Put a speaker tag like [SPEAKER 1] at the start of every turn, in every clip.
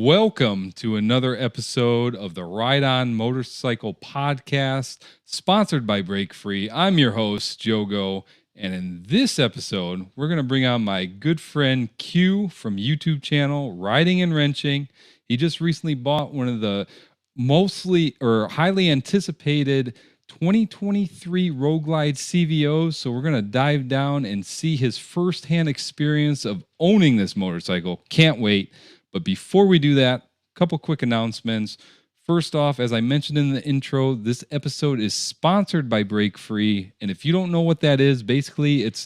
[SPEAKER 1] Welcome to another episode of the Ride On Motorcycle Podcast, sponsored by Break Free. I'm your host, Jogo, and in this episode, we're going to bring on my good friend Q from YouTube channel Riding and Wrenching. He just recently bought one of the highly anticipated 2023 Road Glide CVOs. So we're going to dive down and see his firsthand experience of owning this motorcycle. Can't wait. But before we do that, a couple quick announcements. First off, as I mentioned in the intro, this episode is sponsored by Break Free. And if you don't know what that is, basically it's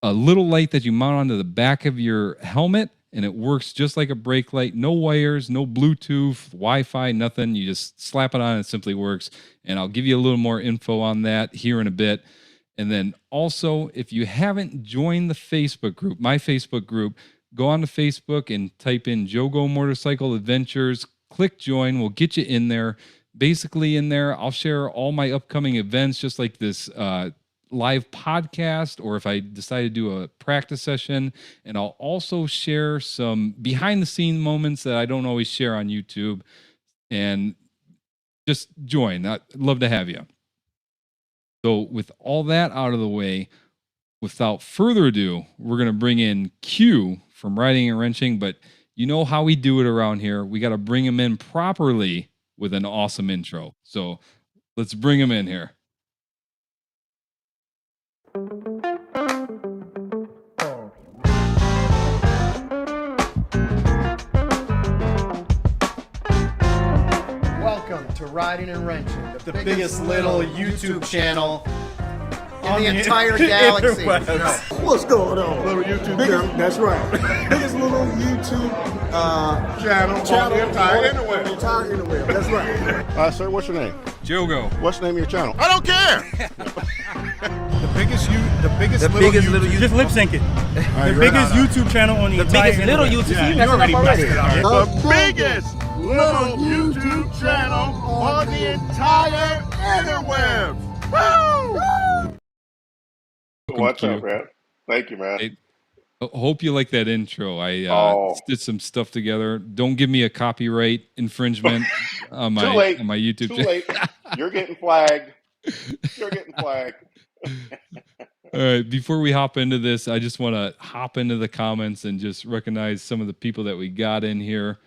[SPEAKER 1] a little light that you mount onto the back of your helmet, and it works just like a brake light. No wires, no Bluetooth, Wi-Fi, nothing. You just slap it on and it simply works. And I'll give you a little more info on that here in a bit. And then also, if you haven't joined the Facebook group, my Facebook group, go on to Facebook and type in Jogo Motorcycle Adventures. Click join. We'll get you in there. Basically in there, I'll share all my upcoming events, just like this live podcast, or if I decide to do a practice session. And I'll also share some behind the scenes moments that I don't always share on YouTube. And just join. I'd love to have you. So with all that out of the way, without further ado, we're going to bring in Q from Riding and Wrenching, but you know how we do it around here. We got to bring him in properly with an awesome intro. So let's bring him in here.
[SPEAKER 2] Welcome to Riding and Wrenching,
[SPEAKER 3] The biggest little YouTube channel
[SPEAKER 2] in the entire galaxy.
[SPEAKER 4] What's going on?
[SPEAKER 5] Little YouTube channel.
[SPEAKER 4] That's right. Biggest little YouTube
[SPEAKER 5] channel on the entire interweb.
[SPEAKER 4] The entire interweb. That's right.
[SPEAKER 5] Sir, what's your name?
[SPEAKER 1] Jogo.
[SPEAKER 5] What's the name of your channel? I don't care.
[SPEAKER 3] The biggest little YouTube.
[SPEAKER 6] Just lip sync it. The biggest YouTube channel on the entire
[SPEAKER 3] biggest little
[SPEAKER 6] internet.
[SPEAKER 3] YouTube.
[SPEAKER 6] Yeah,
[SPEAKER 3] You already messed it up.
[SPEAKER 5] The biggest little YouTube channel on the entire interweb. Woo! What's up, man? Thank you, man.
[SPEAKER 1] Hey, hope you like that intro. I did some stuff together. Don't give me a copyright infringement on my YouTube channel.
[SPEAKER 5] Too late. You're getting flagged. You're getting flagged.
[SPEAKER 1] All right, before we hop into this, I just want to hop into the comments and just recognize some of the people that we got in here.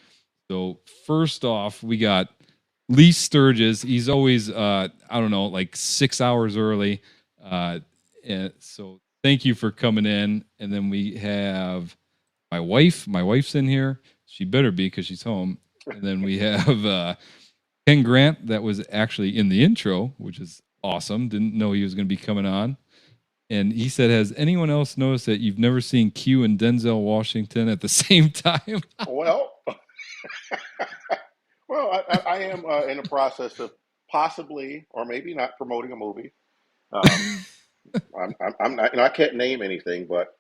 [SPEAKER 1] So first off, we got Lee Sturgis. He's always, like 6 hours early. And so thank you for coming in. And then we have my wife. My wife's in here. She better be because she's home. And then we have Ken Grant that was actually in the intro, which is awesome. Didn't know he was going to be coming on. And he said, has anyone else noticed that you've never seen Q and Denzel Washington at the same time?
[SPEAKER 5] Well, I am in the process of possibly or maybe not promoting a movie. I'm not, I can't name anything, but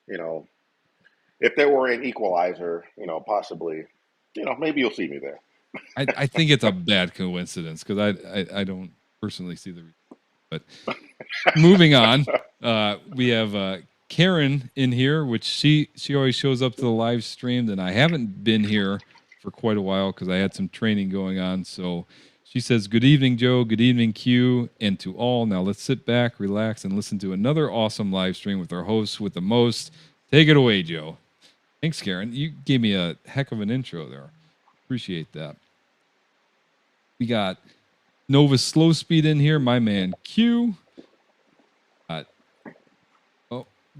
[SPEAKER 5] if there were an Equalizer, possibly, maybe you'll see me there.
[SPEAKER 1] I think it's a bad coincidence because I don't personally see the reason. But moving on, we have Karen in here, which she always shows up to the live stream, and I haven't been here for quite a while because I had some training going on. So she says, good evening, Joe. Good evening, Q, and to all. Now let's sit back, relax, and listen to another awesome live stream with our host with the most. Take it away, Joe. Thanks, Karen. You gave me a heck of an intro there. Appreciate that. We got Nova Slow Speed in here, my man Q.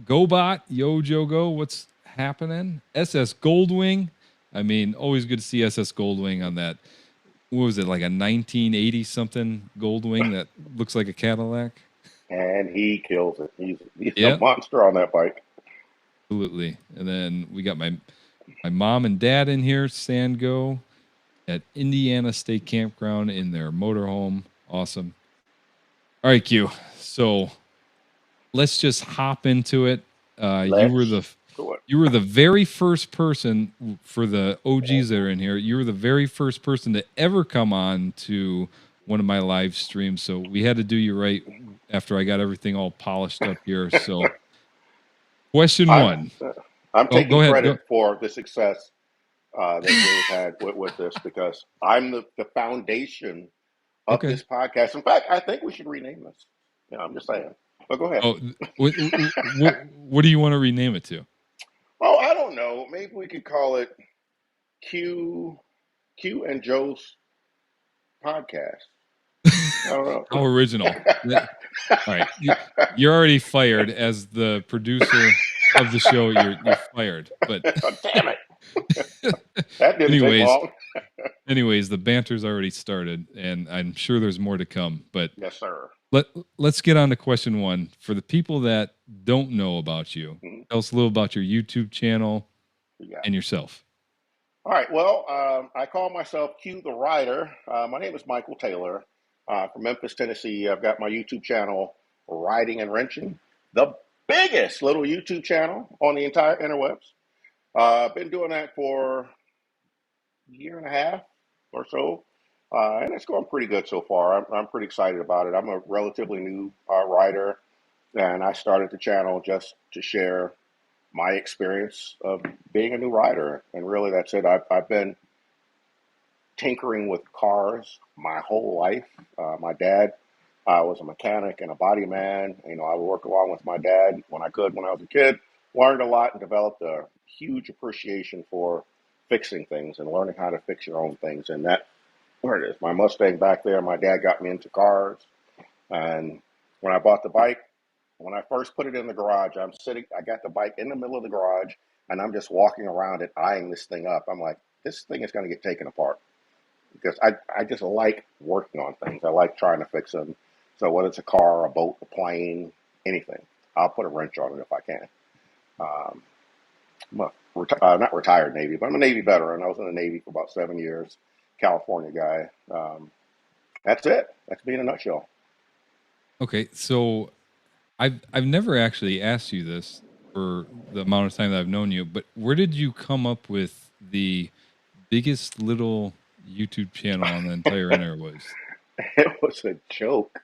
[SPEAKER 1] GoBot, Yo Jogo, what's happening? SS Goldwing. I mean, always good to see SS Goldwing on that. What was it, like a 1980 something Goldwing that looks like a Cadillac?
[SPEAKER 5] And he kills it. He's a monster on that bike.
[SPEAKER 1] Absolutely. And then we got my mom and dad in here, Sandgo, at Indiana State Campground in their motorhome. Awesome. All right, Q. So let's just hop into it. You were the very first person for the OGs that are in here. You were the very first person to ever come on to one of my live streams. So we had to do you right after I got everything all polished up here. So question one.
[SPEAKER 5] I'm taking credit for the success that they've had with this, because I'm the foundation of
[SPEAKER 1] Okay.
[SPEAKER 5] this podcast. In fact, I think we should rename this. I'm just saying. But go ahead.
[SPEAKER 1] Oh, what do you want to rename it to?
[SPEAKER 5] Oh, I don't know. Maybe we could call it Q and Joe's podcast. I don't know.
[SPEAKER 1] How original. All right. You're already fired as the producer of the show. You're fired. But
[SPEAKER 5] Oh, damn it. That didn't take long.
[SPEAKER 1] Anyways, the banter's already started, and I'm sure there's more to come. But
[SPEAKER 5] Yes, sir.
[SPEAKER 1] let's get on to question one. For the people that don't know about you, tell us a little about your YouTube channel and yourself.
[SPEAKER 5] All right. Well, I call myself Q the Rider. My name is Michael Taylor from Memphis, Tennessee. I've got my YouTube channel, Riding and Wrenching, the biggest little YouTube channel on the entire interwebs. I've been doing that for a year and a half or so, and it's going pretty good so far. I'm pretty excited about it. I'm a relatively new rider, and I started the channel just to share my experience of being a new rider. And really, that's it. I've been tinkering with cars my whole life. My dad was a mechanic and a body man. I would work along with my dad when I could when I was a kid. Learned a lot and developed a huge appreciation for fixing things and learning how to fix your own things. And that, where it is, my Mustang back there, my dad got me into cars. And when I bought the bike, when I first put it in the garage, I got the bike in the middle of the garage, and I'm just walking around it, eyeing this thing up. I'm like, this thing is going to get taken apart, because I just like working on things. I like trying to fix them. So whether it's a car, a boat, a plane, anything, I'll put a wrench on it if I can. I'm not retired Navy, but I'm a Navy veteran. I was in the Navy for about 7 years, California guy. That's it. That's me in a nutshell.
[SPEAKER 1] Okay, so I've never actually asked you this for the amount of time that I've known you, but where did you come up with the biggest little YouTube channel on the entire interwebs?
[SPEAKER 5] It was a joke.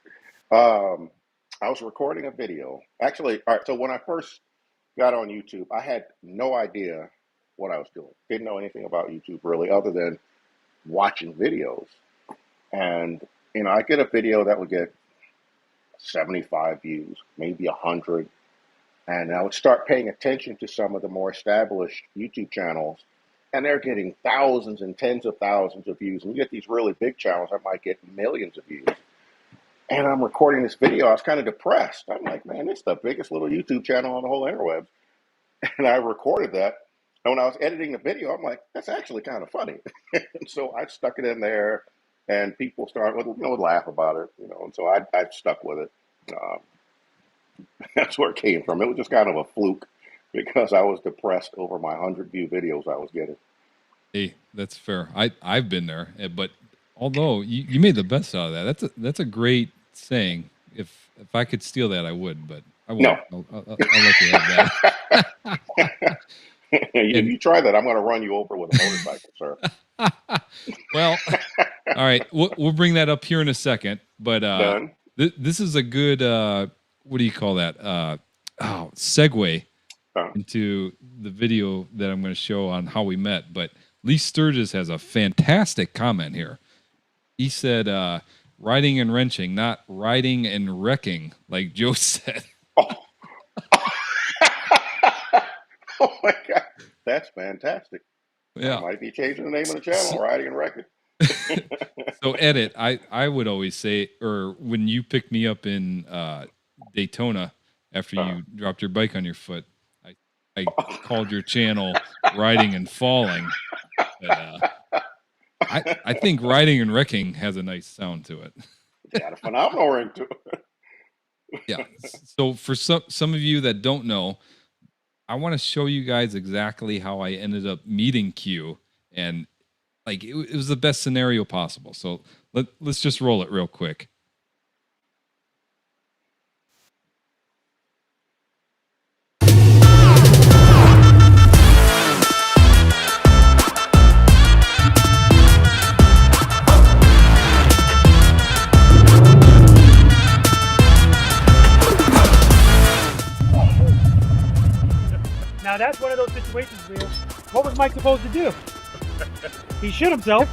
[SPEAKER 5] I was recording a video. Actually, all right, so when I first got on YouTube, I had no idea what I was doing. Didn't know anything about YouTube really, other than watching videos. And, I get a video that would get 75 views, maybe 100. And I would start paying attention to some of the more established YouTube channels, and they're getting thousands and tens of thousands of views. And you get these really big channels that might get millions of views. And I'm recording this video. I was kind of depressed. I'm like, man, it's the biggest little YouTube channel on the whole interwebs. And I recorded that. And when I was editing the video, I'm like, that's actually kind of funny. And so I stuck it in there, and people would laugh about it, and so I stuck with it. That's where it came from. It was just kind of a fluke, because I was depressed over my 100-view videos I was getting.
[SPEAKER 1] Hey, that's fair. I've been there, but although you made the best out of that, that's a great saying. If I could steal that, I would, but I won't.
[SPEAKER 5] No.
[SPEAKER 1] I'll let you have that.
[SPEAKER 5] You try that, I'm going to run you over with a motorcycle, sir.
[SPEAKER 1] Well, all right, we'll bring that up here in a second. But this is a good what do you call that? Segue into the video that I'm going to show on how we met. But Lee Sturgis has a fantastic comment here. He said, "Riding and wrenching, not riding and wrecking," like Joe said.
[SPEAKER 5] Oh my God, that's fantastic.
[SPEAKER 1] Yeah,
[SPEAKER 5] I might be changing the name of the channel, Riding and Wrecking.
[SPEAKER 1] So edit. I would always say, or when you picked me up in Daytona after you dropped your bike on your foot, I called your channel Riding and Falling. But, I think Riding and Wrecking has a nice sound to it.
[SPEAKER 5] It's got a phenomenal ring to it.
[SPEAKER 1] Yeah. So for some of you that don't know, I want to show you guys exactly how I ended up meeting Q, and like it was the best scenario possible. So let's just roll it real quick.
[SPEAKER 6] Now that's one of those situations where, what was Mike supposed to do? He shit himself.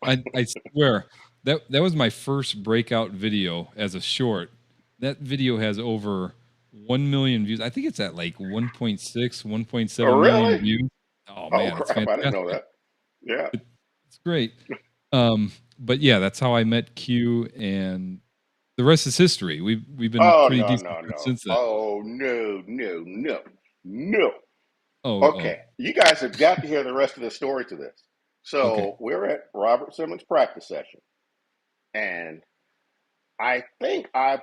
[SPEAKER 1] I swear that was my first breakout video as a short. That video has over 1 million views. I think it's at like 1.6, 1.7 million
[SPEAKER 5] Really?
[SPEAKER 1] views. Oh
[SPEAKER 5] Oh
[SPEAKER 1] man, it's
[SPEAKER 5] crap! I didn't know
[SPEAKER 1] fantastic.
[SPEAKER 5] that. Yeah.
[SPEAKER 1] It's great. But yeah, that's how I met Q, and the rest is history. We've been
[SPEAKER 5] Oh
[SPEAKER 1] pretty
[SPEAKER 5] no,
[SPEAKER 1] decent
[SPEAKER 5] no,
[SPEAKER 1] friends
[SPEAKER 5] no.
[SPEAKER 1] since then.
[SPEAKER 5] Oh no, no, no, no.
[SPEAKER 1] Oh,
[SPEAKER 5] Okay, you guys have got to hear the rest of the story to this.
[SPEAKER 1] okay.
[SPEAKER 5] So we're at Robert Simmons' practice session, and I'm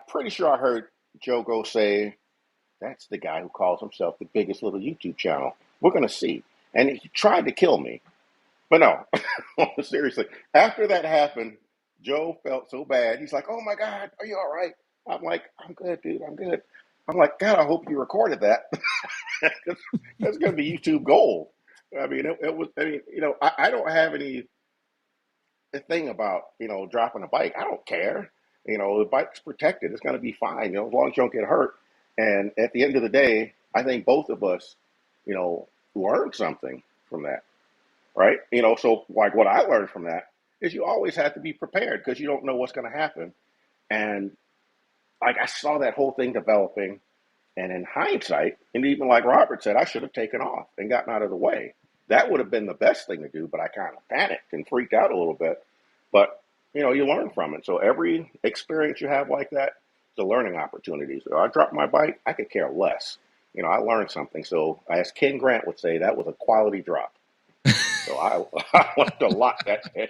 [SPEAKER 5] pretty sure I heard Joe go say, "That's the guy who calls himself the biggest little YouTube channel." We're gonna see, and he tried to kill me, but no, seriously. After that happened, Joe felt so bad. He's like, "Oh my God, are you all right?" I'm like, "I'm good, dude. I'm good." I'm like, "God, I hope you recorded that." That's going to be YouTube gold. I mean, it was. I mean, I don't have any thing about dropping a bike. I don't care. The bike's protected. It's going to be fine. As long as you don't get hurt. And at the end of the day, I think both of us, learned something from that, right? So like what I learned from that is you always have to be prepared because you don't know what's going to happen. And like I saw that whole thing developing. And in hindsight, and even like Robert said, I should have taken off and gotten out of the way. That would have been the best thing to do, but I kind of panicked and freaked out a little bit. But, you learn from it. So every experience you have like that is a learning opportunity. So I dropped my bike, I could care less. I learned something. So as Ken Grant would say, that was a quality drop. So I learned a lot that day.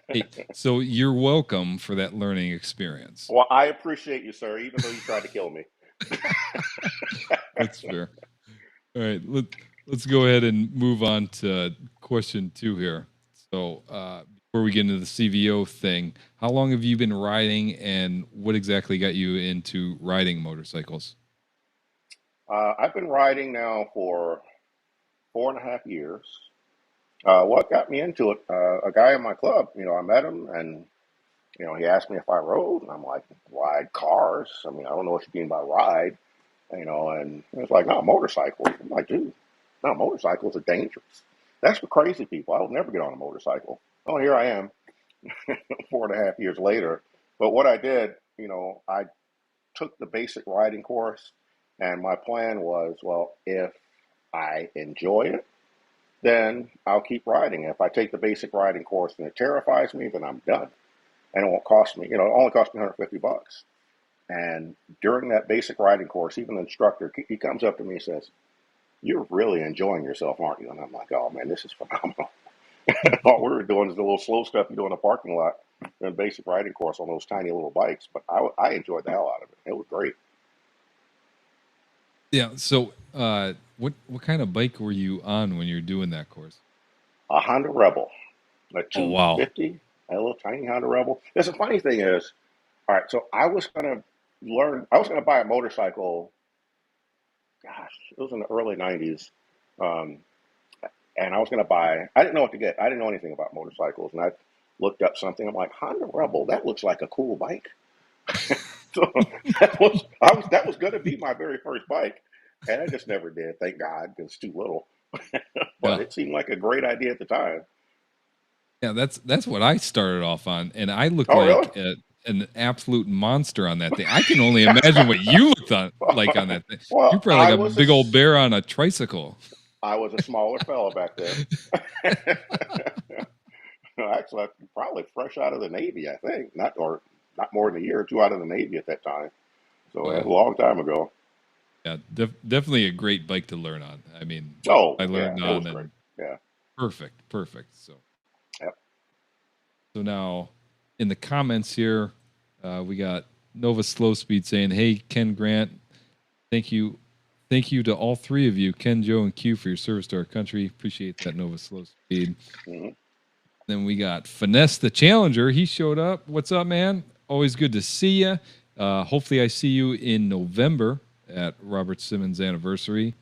[SPEAKER 1] Hey, so you're welcome for that learning experience.
[SPEAKER 5] Well, I appreciate you, sir, even though you tried to kill me.
[SPEAKER 1] That's fair. All right, let's go ahead and move on to question 2 here. So before we get into the CVO thing, how long have you been riding, and what exactly got you into riding motorcycles?
[SPEAKER 5] I've been riding now for 4.5 years. What got me into it? A guy in my club, I met him and, he asked me if I rode. And I'm like, ride cars? I mean, I don't know what you mean by ride, and he was like, no, motorcycles. I'm like, dude, no, motorcycles are dangerous. That's for crazy people. I would never get on a motorcycle. Oh, here I am 4.5 years later. But what I did, I took the basic riding course, and my plan was, well, if I enjoy it, then I'll keep riding. If I take the basic riding course and it terrifies me, then I'm done. And it won't cost me, it only cost me $150. And during that basic riding course, even the instructor, he comes up to me and says, "You're really enjoying yourself, aren't you?" And I'm like, "Oh man, this is phenomenal." All we were doing is the little slow stuff you do in the parking lot and basic riding course on those tiny little bikes. But I enjoyed the hell out of it. It was great.
[SPEAKER 1] Yeah. So what kind of bike were you on when you were doing that course?
[SPEAKER 5] A Honda Rebel, a
[SPEAKER 1] Oh wow.
[SPEAKER 5] 250, a little tiny Honda Rebel. There's the funny thing is, all right, so I was going to buy a motorcycle. Gosh, it was in the early 90s. Um, and I was going to I didn't know what to get. I didn't know anything about motorcycles. And I looked up something. I'm like, Honda Rebel, that looks like a cool bike. So that was going to be my very first bike. And I just never did. Thank God, because it's too little. But
[SPEAKER 1] Yeah.
[SPEAKER 5] it seemed like a great idea at the time.
[SPEAKER 1] Yeah, that's what I started off on, and I look
[SPEAKER 5] Oh,
[SPEAKER 1] like
[SPEAKER 5] really?
[SPEAKER 1] an absolute monster on that thing. I can only imagine what you looked like on that thing. You're
[SPEAKER 5] Well,
[SPEAKER 1] probably like a big old bear on a tricycle.
[SPEAKER 5] I was a smaller fellow back then. Actually, I'm probably fresh out of the Navy, I think. Not more than a year or two out of the Navy at that time. So it was a long time ago.
[SPEAKER 1] Yeah, definitely a great bike to learn on. I mean,
[SPEAKER 5] Oh,
[SPEAKER 1] I
[SPEAKER 5] yeah,
[SPEAKER 1] learned
[SPEAKER 5] it was
[SPEAKER 1] on
[SPEAKER 5] great.
[SPEAKER 1] and
[SPEAKER 5] Yeah.
[SPEAKER 1] perfect. So,
[SPEAKER 5] Yep.
[SPEAKER 1] so now in the comments here, we got Nova Slow Speed saying, "Hey, Ken Grant, thank you to all 3 of you, Ken, Joe, and Q, for your service to our country. Appreciate that, Nova Slow Speed."
[SPEAKER 5] Mm-hmm.
[SPEAKER 1] Then we got Finesse the Challenger. He showed up. What's up, man? Always good to see you. Hopefully I see you in November at Robert Simmons' anniversary.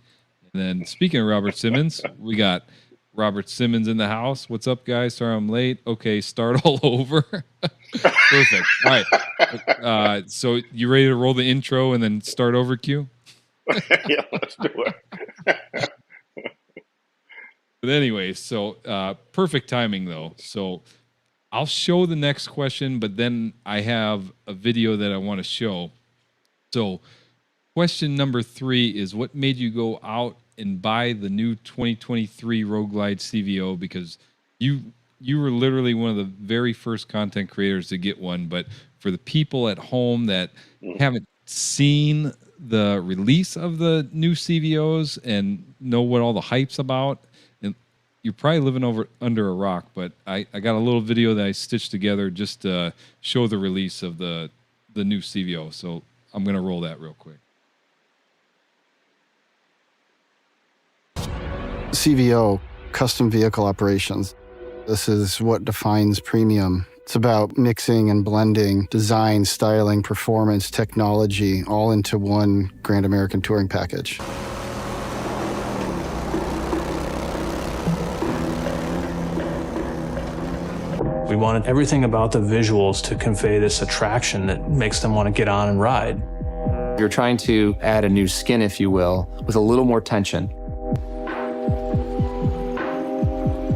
[SPEAKER 1] And then speaking of Robert Simmons, we got Robert Simmons in the house. What's up, guys? Sorry I'm late. Okay, start all over. Perfect. All right. So you ready to roll the intro and then start over, Q?
[SPEAKER 5] Yeah, let's do it.
[SPEAKER 1] But anyway, so perfect timing though. So I'll show the next question, but then I have a video that I want to show. So question number 3 is, what made you go out and buy the new 2023 Road Glide CVO? Because you were literally one of the very first content creators to get one. But for the people at home that haven't seen the release of the new CVOs and know what all the hype's about, and you're probably living under a rock, but I got a little video that I stitched together just to show the release of the new CVO. So I'm going to roll that real quick.
[SPEAKER 7] CVO, custom vehicle operations. This is what defines premium. It's about mixing and blending design, styling, performance, technology, all into one Grand American Touring package.
[SPEAKER 8] We wanted everything about the visuals to convey this attraction that makes them want to get on and ride.
[SPEAKER 9] You're trying to add a new skin, if you will, with a little more tension.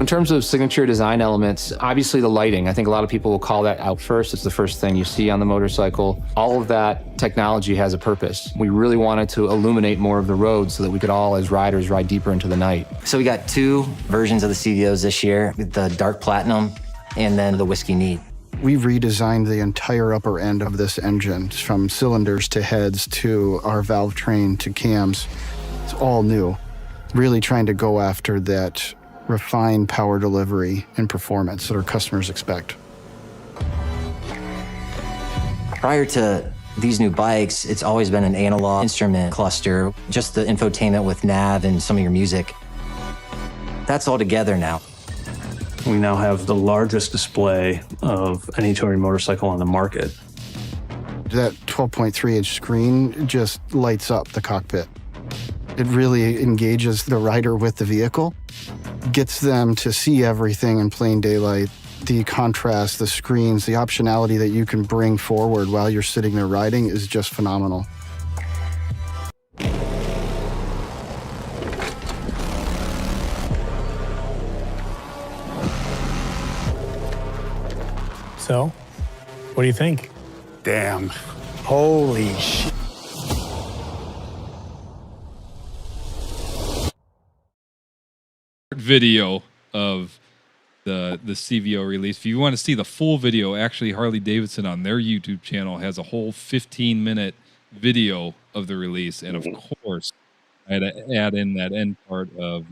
[SPEAKER 9] In terms of signature design elements, obviously the lighting, I think a lot of people will call that out first. It's the first thing you see on the motorcycle. All of that technology has a purpose. We really wanted to illuminate more of the road so that we could all, as riders, ride deeper into the night.
[SPEAKER 10] So we got 2 versions of the CVOs this year, the dark platinum and then the whiskey neat.
[SPEAKER 7] We redesigned the entire upper end of this engine, from cylinders to heads to our valve train to cams. It's all new. Really trying to go after that refined power delivery and performance that our customers expect.
[SPEAKER 10] Prior to these new bikes, it's always been an analog instrument cluster, just the infotainment with nav and some of your music. That's all together now.
[SPEAKER 8] We now have the largest display of any touring motorcycle on the market.
[SPEAKER 7] That 12.3-inch screen just lights up the cockpit. It really engages the rider with the vehicle, gets them to see everything in plain daylight. The contrast, the screens, the optionality that you can bring forward while you're sitting there riding is just phenomenal.
[SPEAKER 6] So, what do you think?
[SPEAKER 4] Damn. Holy shit.
[SPEAKER 1] Video of the CVO release. If you want to see the full video, actually Harley Davidson on their YouTube channel has a whole 15-minute video of the release. And of course, I had to add in that end part of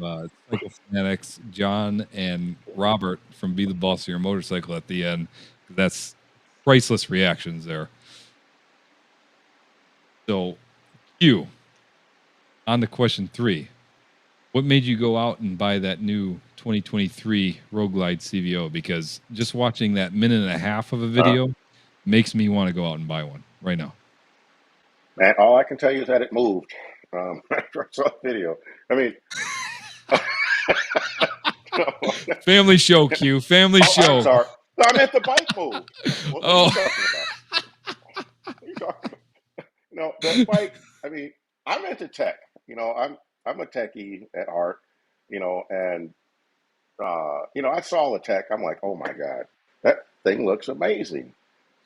[SPEAKER 1] Cycle Fanatics, John and Robert from Be the Boss of Your Motorcycle at the end. That's priceless reactions there. So, Q, on to question 3. What made you go out and buy that new 2023 Road Glide CVO? Because just watching that minute and a half of a video makes me want to go out and buy one right now.
[SPEAKER 5] Man, all I can tell you is that it moved. After I saw the video. I mean,
[SPEAKER 1] family show, Q. Family show.
[SPEAKER 5] I'm sorry. No, I meant the bike moved. What are you talking about? What are you talking about? No, the bike, I mean, I'm into tech. You know, I'm a techie at heart, you know, and, you know, I saw the tech. I'm like, oh, my God, that thing looks amazing.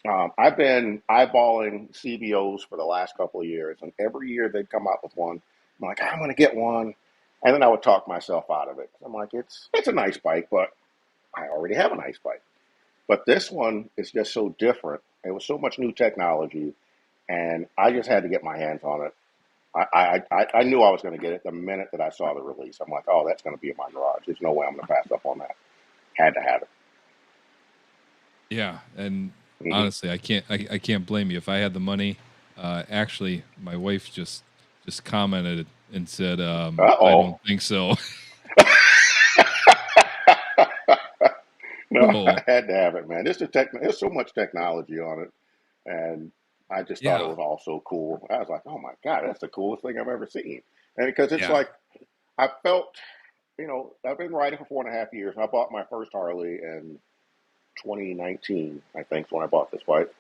[SPEAKER 5] I've been eyeballing CVOs for the last couple of years, and every year they'd come out with one. I'm like, I'm going to get one. And then I would talk myself out of it. I'm like, it's a nice bike, but I already have a nice bike. But this one is just so different. It was so much new technology, and I just had to get my hands on it. I knew I was going to get it the minute that I saw the release. I'm like, oh, that's going to be in my garage. There's no way I'm going to pass up on that. Had to have it.
[SPEAKER 1] Yeah, and honestly, I can't blame you. If I had the money, actually, my wife just commented and said, I don't think so.
[SPEAKER 5] No, I had to have it, man. There's so much technology on it, and I just thought it was all so cool. I was like, oh my God, that's the coolest thing I've ever seen. And because it's like, I felt, you know, I've been riding for 4.5 years. I bought my first Harley in 2019, I think, is when I bought this bike.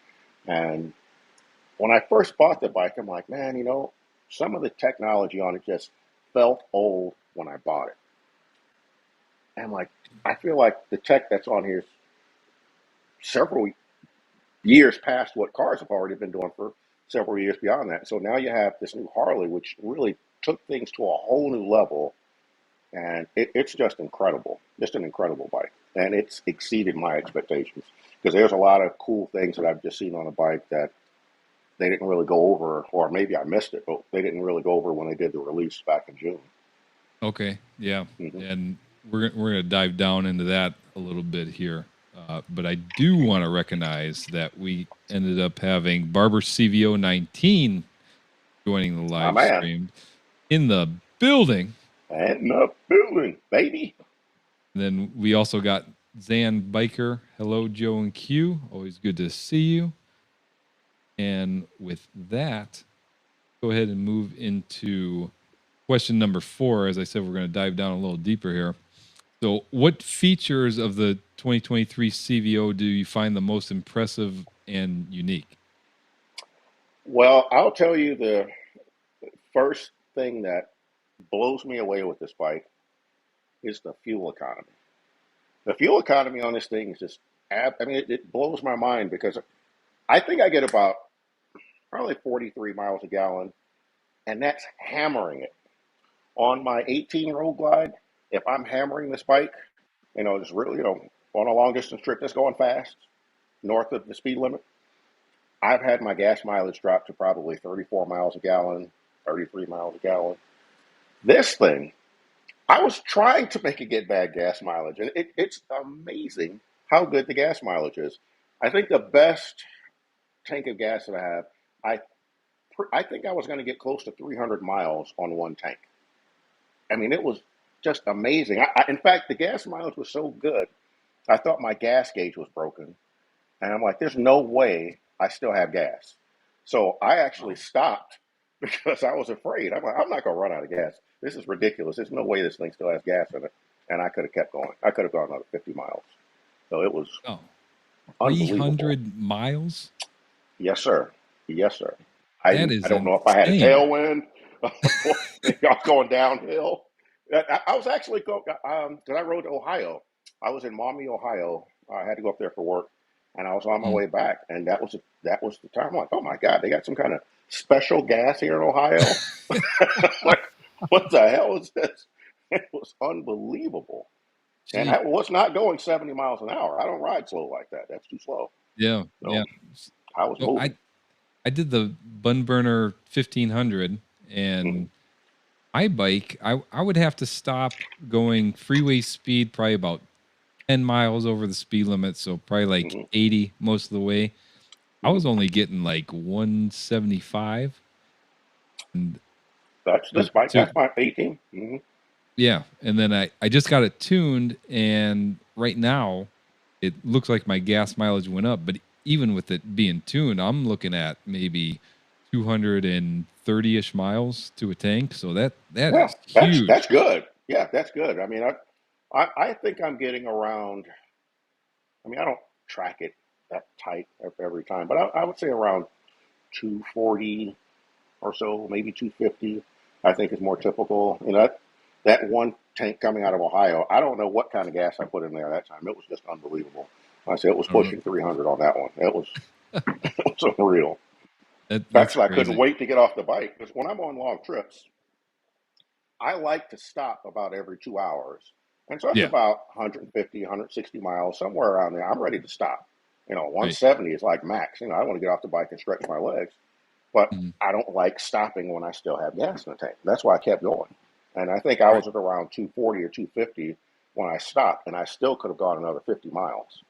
[SPEAKER 5] And when I first bought the bike, I'm like, man, you know, some of the technology on it just felt old when I bought it. And like, I feel like the tech that's on here is several years past what cars have already been doing for several years beyond that. So now you have this new Harley, which really took things to a whole new level, and it's just incredible, just an incredible bike, and it's exceeded my expectations because there's a lot of cool things that I've just seen on a bike that they didn't really go over, or maybe I missed it, but they didn't really go over when they did the release back in June.
[SPEAKER 1] Okay, yeah,
[SPEAKER 5] Mm-hmm.
[SPEAKER 1] and we're gonna dive down into that a little bit here, but I do want to recognize that we ended up having Barber CVO 19 joining the
[SPEAKER 5] My
[SPEAKER 1] live
[SPEAKER 5] man,
[SPEAKER 1] stream in the building.
[SPEAKER 5] and the building, baby.
[SPEAKER 1] And then we also got Zan Biker. Hello, Joe and Q. Always good to see you. And with that, go ahead and move into question number 4. As I said, we're going to dive down a little deeper here. So, what features of the 2023 CVO do you find the most impressive and unique?
[SPEAKER 5] Well, I'll tell you the first thing that blows me away with this bike is the fuel economy. The fuel economy on this thing is just, it blows my mind because I think I get about probably 43 miles a gallon, and that's hammering it. On my 18 Road Glide, if I'm hammering this bike, just really, on a long distance trip that's going fast, north of the speed limit, I've had my gas mileage drop to probably 34 miles a gallon, 33 miles a gallon. This thing, I was trying to make it get bad gas mileage, and it's amazing how good the gas mileage is. I think the best tank of gas that I have, I think I was going to get close to 300 miles on one tank. I mean, it was just amazing. In fact, the gas mileage was so good, I thought my gas gauge was broken. And I'm like, there's no way I still have gas. So I actually stopped because I was afraid. I'm like, I'm not going to run out of gas. This is ridiculous. There's no way this thing still has gas in it. And I could have kept going. I could have gone another 50 miles. So it was unbelievable.
[SPEAKER 1] 300 miles?
[SPEAKER 5] Yes, sir. Yes, sir. I
[SPEAKER 1] That is
[SPEAKER 5] don't know if I had a
[SPEAKER 1] insane.
[SPEAKER 5] tailwind. I was going downhill. I was actually because I rode to Ohio. I was in Maumee, Ohio. I had to go up there for work, and I was on my way back, and that was the time. I'm like, oh my God, they got some kind of special gas here in Ohio. Like, what the hell is this? It was unbelievable, and I was not going 70 miles an hour. I don't ride slow like that. That's too slow.
[SPEAKER 1] Yeah,
[SPEAKER 5] So
[SPEAKER 1] yeah.
[SPEAKER 5] I was
[SPEAKER 1] So
[SPEAKER 5] moving.
[SPEAKER 1] I did the Bun Burner 1500, and my bike, I would have to stop going freeway speed probably about 10 miles over the speed limit, so probably like 80 most of the way. I was only getting like 175. And
[SPEAKER 5] That's this bike. That's my 18. Mm-hmm.
[SPEAKER 1] Yeah, and then I just got it tuned, and right now it looks like my gas mileage went up, but even with it being tuned, I'm looking at maybe 230-ish miles to a tank. So that is huge.
[SPEAKER 5] That's good. Yeah, that's good. I mean, I think I'm getting around. I mean, I don't track it that tight every time, but I would say around 240 or so, maybe 250. I think is more typical. That one tank coming out of Ohio. I don't know what kind of gas I put in there that time. It was just unbelievable. I said it was pushing 300 on that one. It was unreal. Actually, I couldn't wait to get off the bike because when I'm on long trips, I like to stop about every 2 hours. And so that's about 150, 160 miles, somewhere around there. I'm ready to stop. 170 is like max. I want to get off the bike and stretch my legs. But I don't like stopping when I still have gas in the tank. That's why I kept going. And I think I was at around 240 or 250 when I stopped, and I still could have gone another 50 miles.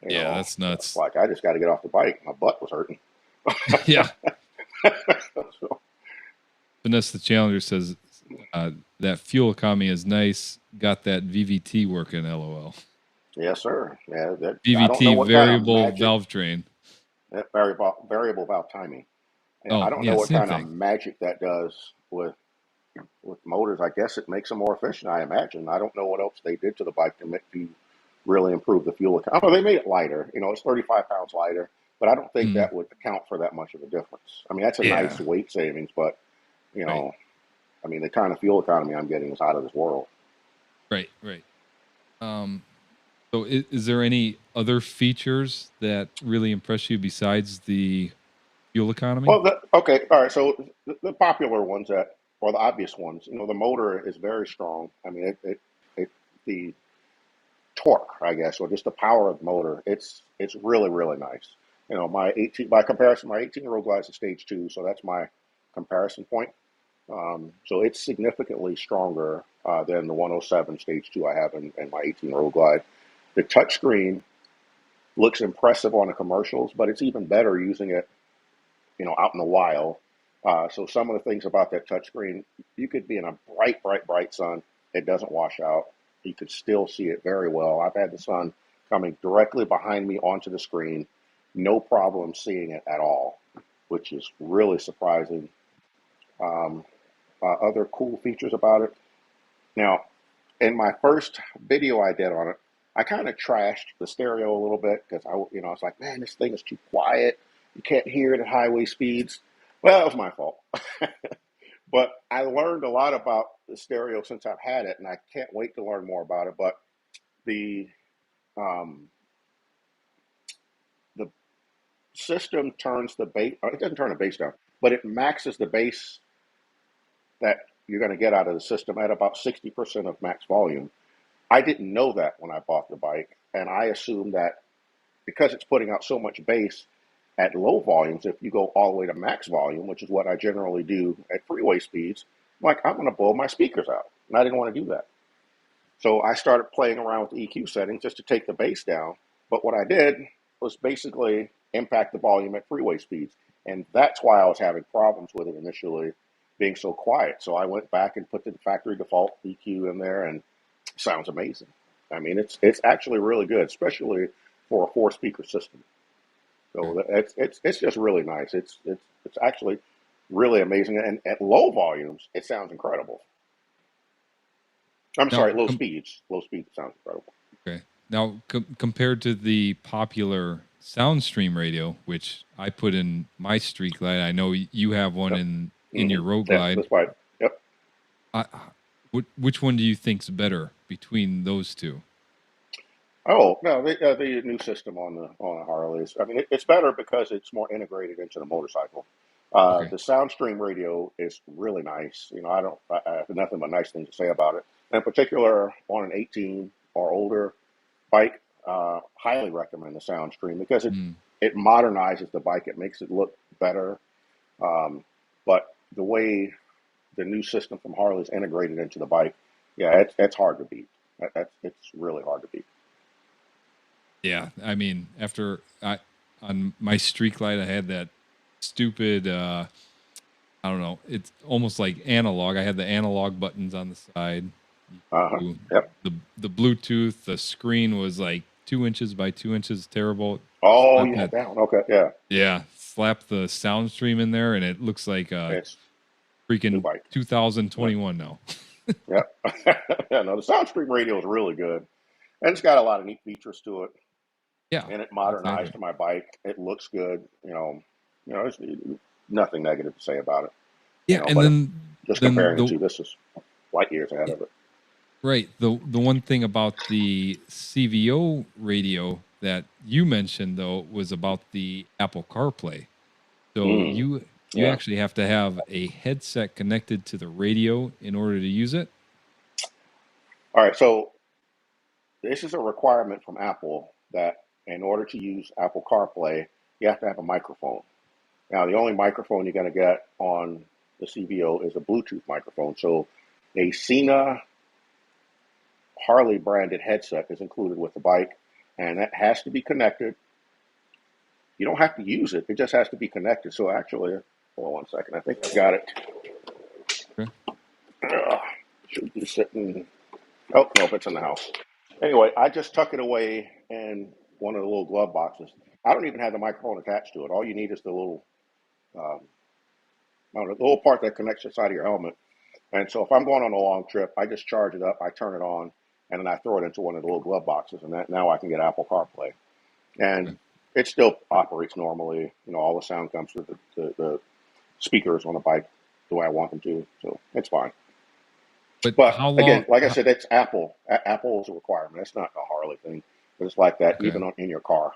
[SPEAKER 1] That's nuts.
[SPEAKER 5] It's like, I just got to get off the bike. My butt was hurting.
[SPEAKER 1] Yeah. Vanessa the Challenger says that fuel economy is nice. Got that VVT working, LOL.
[SPEAKER 5] Yes, sir. Yeah,
[SPEAKER 1] VVT, variable valve train.
[SPEAKER 5] That variable valve timing. I don't know what kind of magic that does with motors. I guess it makes them more efficient, I imagine. I don't know what else they did to the bike to really improve the fuel economy. Oh, they made it lighter. It's 35 pounds lighter, but I don't think that would account for that much of a difference. I mean, that's a nice weight savings, but, I mean, the kind of fuel economy I'm getting is out of this world.
[SPEAKER 1] Right, right. So is there any other features that really impress you besides the fuel economy?
[SPEAKER 5] Well, okay, all right. So the popular ones or the obvious ones, the motor is very strong. I mean, the torque, I guess, or just the power of the motor, it's really, really nice. By comparison, my 18 Road Glide's a stage 2, so that's my comparison point. So it's significantly stronger than the 107 stage 2 I have in my 18 Road Glide. The touchscreen looks impressive on the commercials, but it's even better using it, out in the wild. So some of the things about that touchscreen, you could be in a bright, bright, bright sun. It doesn't wash out. You could still see it very well. I've had the sun coming directly behind me onto the screen. No problem seeing it at all, which is really surprising. Other cool features about it. Now, in my first video I did on it, I kind of trashed the stereo a little bit because I was like, man, this thing is too quiet. You can't hear it at highway speeds. Well, that was my fault. But I learned a lot about the stereo since I've had it, and I can't wait to learn more about it. But the system turns the bass, it doesn't turn the bass down, but it maxes the bass that you're going to get out of the system at about 60% of max volume. I didn't know that when I bought the bike, and I assumed that because it's putting out so much bass at low volumes, if you go all the way to max volume, which is what I generally do at freeway speeds, I'm going to blow my speakers out. And I didn't want to do that. So I started playing around with the EQ settings just to take the bass down. But what I did was basically impact the volume at freeway speeds. And that's why I was having problems with it initially, being so quiet. So I went back and put the factory default EQ in there, and it sounds amazing. I mean, it's actually really good, especially for a 4-speaker system. So it's just really nice. It's actually really amazing. And at low volumes, it sounds incredible. I'm sorry, low speeds. Low speeds sounds incredible.
[SPEAKER 1] Okay. Now, compared to the popular Soundstream radio, which I put in my Street Glide, I know you have one in your Road Glide.
[SPEAKER 5] That's right. Yep.
[SPEAKER 1] Which one do you think's better between those two?
[SPEAKER 5] Oh no, the new system on the Harleys. I mean, it's better because it's more integrated into the motorcycle.
[SPEAKER 1] Okay.
[SPEAKER 5] The Soundstream radio is really nice. I have nothing but nice things to say about it. In particular, on an 18 or older bike, highly recommend the Soundstream because it modernizes the bike. It makes it look better. But the way the new system from Harley is integrated into the bike, yeah, it's hard to beat. It's really hard to beat.
[SPEAKER 1] Yeah, I mean, on my Street Glide, I had that stupid, I don't know, it's almost like analog. I had the analog buttons on the side.
[SPEAKER 5] Yep.
[SPEAKER 1] The Bluetooth, the screen was like 2 inches by 2 inches, terrible.
[SPEAKER 5] Oh, you had that one. Okay, yeah.
[SPEAKER 1] Yeah, slap the Soundstream in there, and it looks like
[SPEAKER 5] It's
[SPEAKER 1] freaking 2021 now.
[SPEAKER 5] Yeah. Yeah, no, the Soundstream radio is really good. And it's got a lot of neat features to it.
[SPEAKER 1] Yeah.
[SPEAKER 5] And it modernized my bike. It looks good. There's nothing negative to say about it.
[SPEAKER 1] Yeah, and then
[SPEAKER 5] just comparing the two, this is light years ahead of it.
[SPEAKER 1] Right. The one thing about the CVO radio that you mentioned though was about the Apple CarPlay. So you actually have to have a headset connected to the radio in order to use it.
[SPEAKER 5] All right, so this is a requirement from Apple that in order to use Apple CarPlay, you have to have a microphone. Now, the only microphone you're going to get on the CVO is a Bluetooth microphone. So a Cena Harley branded headset is included with the bike, and that has to be connected. You don't have to use it. It just has to be connected. So actually, hold on 1 second. I think I got it.
[SPEAKER 1] Okay.
[SPEAKER 5] Should be sitting. Oh, nope, it's in the house. Anyway, I just tuck it away in one of the little glove boxes. I don't even have the microphone attached to it. All you need is the little part that connects the side of your helmet. And so if I'm going on a long trip, I just charge it up, I turn it on, and then I throw it into one of the little glove boxes, and now I can get Apple CarPlay. And it still operates normally. All the sound comes through the speakers on the bike the way I want them to, so it's fine. But
[SPEAKER 1] how long?
[SPEAKER 5] again, like I said, that's Apple. Apple is a requirement. That's not a Harley thing, but it's like that
[SPEAKER 1] Okay.
[SPEAKER 5] even in your car.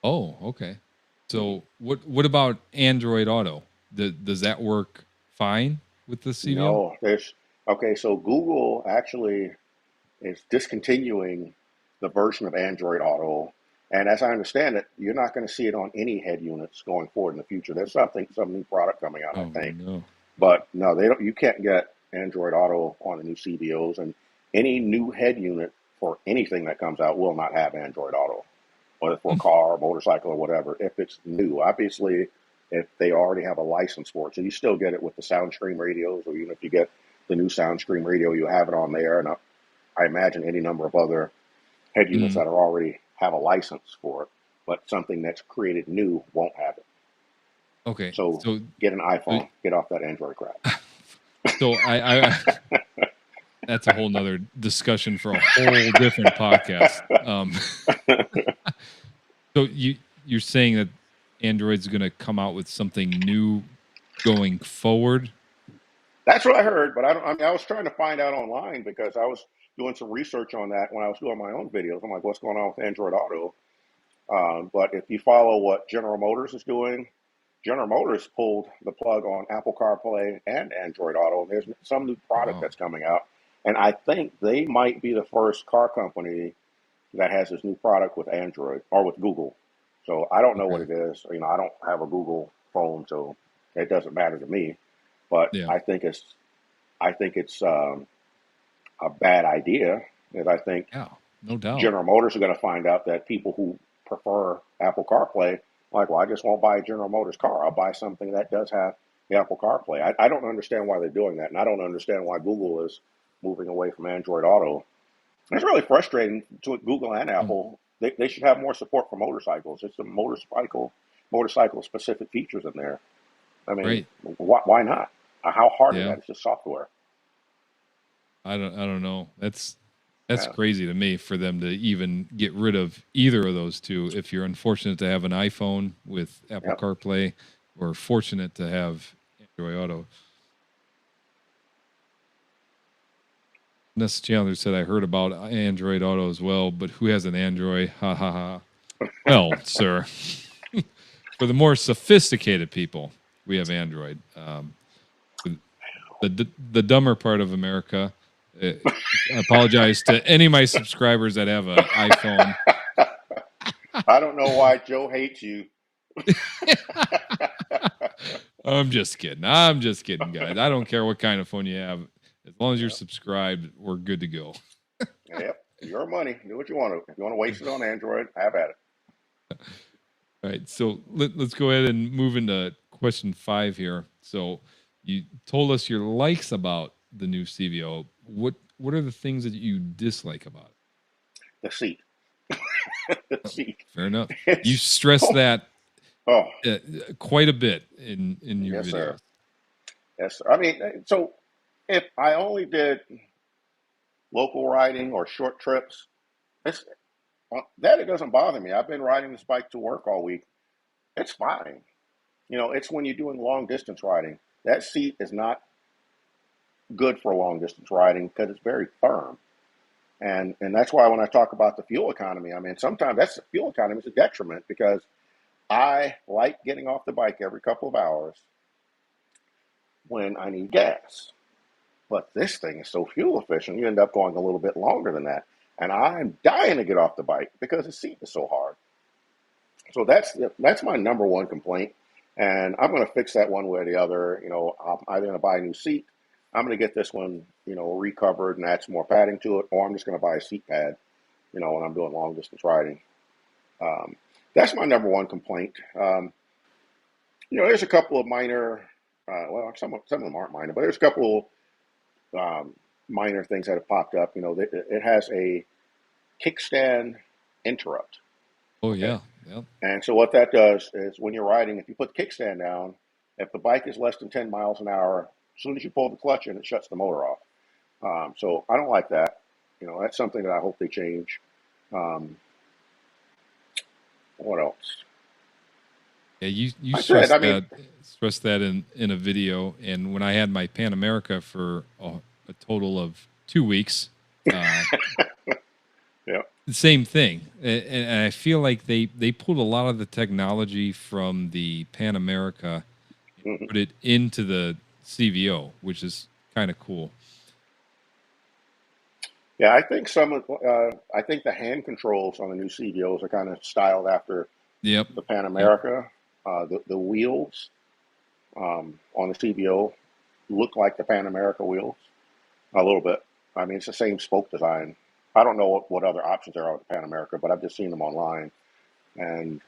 [SPEAKER 1] Oh, okay. So what about Android Auto? Does that work fine with the CVO?
[SPEAKER 5] No, okay. So Google actually is discontinuing the version of Android Auto, and as I understand it, you're not going to see it on any head units going forward in the future. There's some new product coming out, I
[SPEAKER 1] Oh
[SPEAKER 5] think.
[SPEAKER 1] no.
[SPEAKER 5] But no, they don't. You can't get Android Auto on the new CVOs, and any new head unit for anything that comes out will not have Android Auto, whether for a car, or motorcycle, or whatever. If it's new, obviously, if they already have a license for it, so you still get it with the SoundStream radios, or even if you get the new SoundStream radio, you have it on there. And I imagine any number of other head units that are already have a license for it, but something that's created new won't have it.
[SPEAKER 1] Okay.
[SPEAKER 5] So get an iPhone, get off that Android crap.
[SPEAKER 1] So I that's a whole nother discussion for a whole different podcast. So you're saying that Android's going to come out with something new going forward?
[SPEAKER 5] That's what I heard, but I was trying to find out online because I was doing some research on that when I was doing my own videos. I'm like, what's going on with Android Auto? But if you follow what General Motors is doing, General Motors pulled the plug on Apple CarPlay and Android Auto. And there's some new product that's coming out, and I think they might be the first car company that has this new product with Android or with Google. So I don't know what it is. You know, I don't have a Google phone, so it doesn't matter to me. But
[SPEAKER 1] Yeah.
[SPEAKER 5] I think it's a bad idea, and I think
[SPEAKER 1] no doubt
[SPEAKER 5] General Motors are going to find out that people who prefer Apple CarPlay, like, well, I just won't buy a General Motors car. I'll buy something that does have the Apple CarPlay. I don't understand why they're doing that, and I don't understand why Google is moving away from Android Auto. It's really frustrating to Google and Apple. They should have more support for motorcycles. It's the motorcycle specific features in there. I mean, why not? How hard is that? It's just software.
[SPEAKER 1] I don't know. That's crazy to me for them to even get rid of either of those two. If you're unfortunate to have an iPhone with Apple CarPlay, or fortunate to have Android Auto. Ness Chandler said, I heard about Android Auto as well, but who has an Android? Ha ha ha. Well, sir, for the more sophisticated people, we have Android. The dumber part of America, I apologize to any of my subscribers that have an iPhone.
[SPEAKER 5] I don't know why Joe hates you.
[SPEAKER 1] I'm just kidding, guys. I don't care what kind of phone you have. As long as you're subscribed, we're good to go.
[SPEAKER 5] Yep, your money. Do what you want to. If you want to waste it on Android, have at it.
[SPEAKER 1] All right, so let's go ahead and move into question 5 here. So you told us your likes about the new CVO. What are the things that you dislike about it?
[SPEAKER 5] The seat. The seat.
[SPEAKER 1] Fair enough. You stress that quite a bit in your videos.
[SPEAKER 5] Sir. Yes, sir. I mean, so if I only did local riding or short trips, it doesn't bother me. I've been riding this bike to work all week. It's fine. You know, it's when you're doing long distance riding. That seat is not good for long distance riding because it's very firm. And that's why when I talk about the fuel economy, I mean, sometimes that's the fuel economy is a detriment because I like getting off the bike every couple of hours when I need gas. But this thing is so fuel efficient, you end up going a little bit longer than that. And I'm dying to get off the bike because the seat is so hard. So that's my number one complaint. And I'm going to fix that one way or the other. You know, I'm either going to buy a new seat. I'm going to get this one, you know, recovered and add some more padding to it, or I'm just going to buy a seat pad, you know, when I'm doing long distance riding. That's my number one complaint. You know, there's a couple of minor, some of them aren't minor, but there's a couple minor things that have popped up. You know, it has a kickstand interrupt.
[SPEAKER 1] Oh, yeah. Yep.
[SPEAKER 5] And so what that does is when you're riding, if you put the kickstand down, if the bike is less than 10 miles an hour, as soon as you pull the clutch in, it shuts the motor off. So I don't like that. You know, that's something that I hope they change. What else?
[SPEAKER 1] Yeah, you stressed that in a video. And when I had my Pan America for a total of 2 weeks.
[SPEAKER 5] Yeah.
[SPEAKER 1] Same thing. And I feel like they pulled a lot of the technology from the Pan America and put it into the CVO, which is kind of cool.
[SPEAKER 5] Yeah, I think I think the hand controls on the new CVOs are kind of styled after
[SPEAKER 1] Yep.
[SPEAKER 5] the Pan America. The wheels on the CVO look like the Pan America wheels a little bit. I mean, it's the same spoke design. I don't know what other options there are with the Pan America, but I've just seen them online. And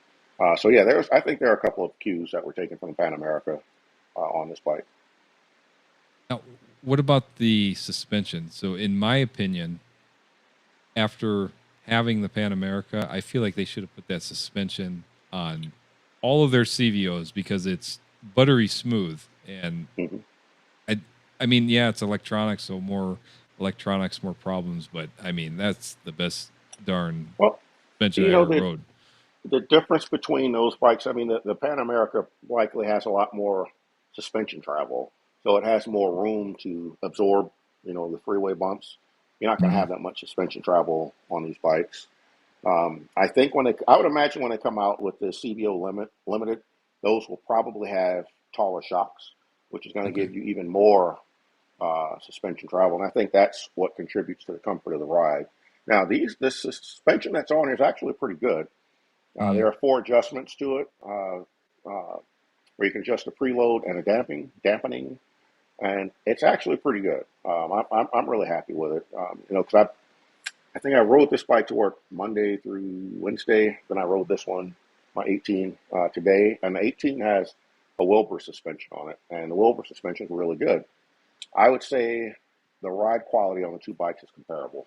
[SPEAKER 5] so, yeah, I think there are a couple of cues that were taken from the Pan America on this bike.
[SPEAKER 1] Now, what about the suspension? So, in my opinion, after having the Pan America, I feel like they should have put that suspension on all of their CVOs because it's buttery smooth. And
[SPEAKER 5] Mhm.
[SPEAKER 1] I mean, yeah, it's electronics, so more electronics, more problems. But I mean, that's the best darn
[SPEAKER 5] Well,
[SPEAKER 1] suspension I
[SPEAKER 5] you know,
[SPEAKER 1] ever rode.
[SPEAKER 5] the difference between those bikes, I mean, the Pan America likely has a lot more suspension travel, so it has more room to absorb, the freeway bumps. You're not going to
[SPEAKER 1] Mhm.
[SPEAKER 5] have that much suspension travel on these bikes. I think I would imagine when they come out with the CVO limited, those will probably have taller shocks, which is going to
[SPEAKER 1] Okay.
[SPEAKER 5] give you even more suspension travel, and I think that's what contributes to the comfort of the ride. Now, this suspension that's on here is actually pretty good.
[SPEAKER 1] Mhm.
[SPEAKER 5] There are 4 adjustments to it, where you can adjust the preload and a dampening, and it's actually pretty good. I'm really happy with it. Because I think I rode this bike to work Monday through Wednesday. Then I rode this one, my 18, today, and the 18 has a Wilbur suspension on it, and the Wilbur suspension is really good. I would say the ride quality on the 2 bikes is comparable.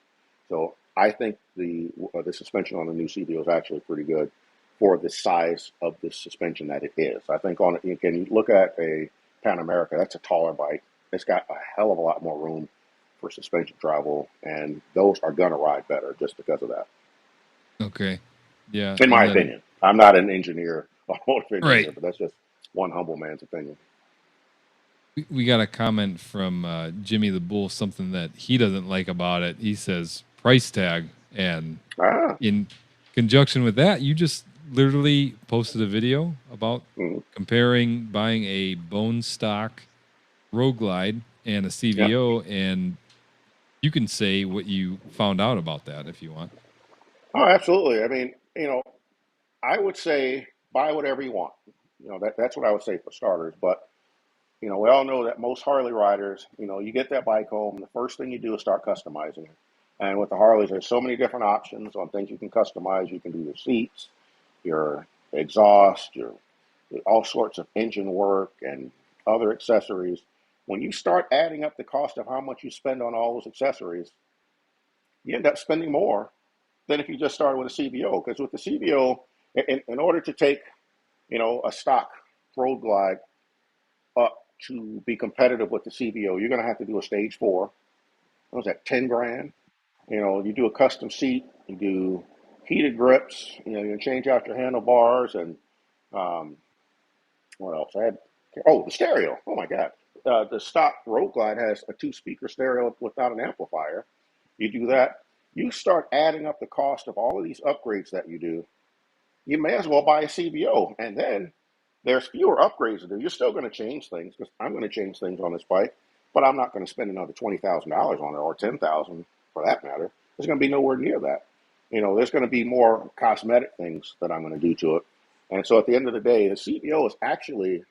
[SPEAKER 5] So I think the suspension on the new CVO is actually pretty good for the size of the suspension that it is. I think you can look at a Pan America, that's a taller bike. It's got a hell of a lot more room for suspension travel, and those are going to ride better just because of that.
[SPEAKER 1] Okay. Yeah.
[SPEAKER 5] In my
[SPEAKER 1] And then,
[SPEAKER 5] opinion, I'm not an engineer, automotive
[SPEAKER 1] right.
[SPEAKER 5] engineer, but that's just one humble man's opinion.
[SPEAKER 1] We got a comment from Jimmy the Bull, something that he doesn't like about it. He says price tag. And
[SPEAKER 5] Ah,
[SPEAKER 1] in conjunction with that, you just literally posted a video about
[SPEAKER 5] mhm.
[SPEAKER 1] comparing buying a bone stock Road Glide and a
[SPEAKER 5] Yeah.
[SPEAKER 1] CVO. And you can say what you found out about that if you want.
[SPEAKER 5] Oh, absolutely. I mean, I would say buy whatever you want. That's what I would say for starters. But we all know that most Harley riders, you get that bike home, the first thing you do is start customizing it. And with the Harleys, there's so many different options on things you can customize. You can do your seats, your exhaust, your all sorts of engine work and other accessories. When you start adding up the cost of how much you spend on all those accessories, you end up spending more than if you just started with a CVO. Because with the CVO, in order to take, a stock Road Glide up to be competitive with the CVO, you're going to have to do a stage 4. What was that, 10 grand? You do a custom seat, you do heated grips, you change out your handlebars, and um, what else? The stereo. Oh my God. The stock Road Glide has a 2-speaker stereo without an amplifier. You do that, you start adding up the cost of all of these upgrades that you do. You may as well buy a CVO, and then there's fewer upgrades to do. You're still going to change things because I'm going to change things on this bike, but I'm not going to spend another $20,000 on it or $10,000 for that matter. There's going to be nowhere near that. There's going to be more cosmetic things that I'm going to do to it. And so at the end of the day, the CVO is actually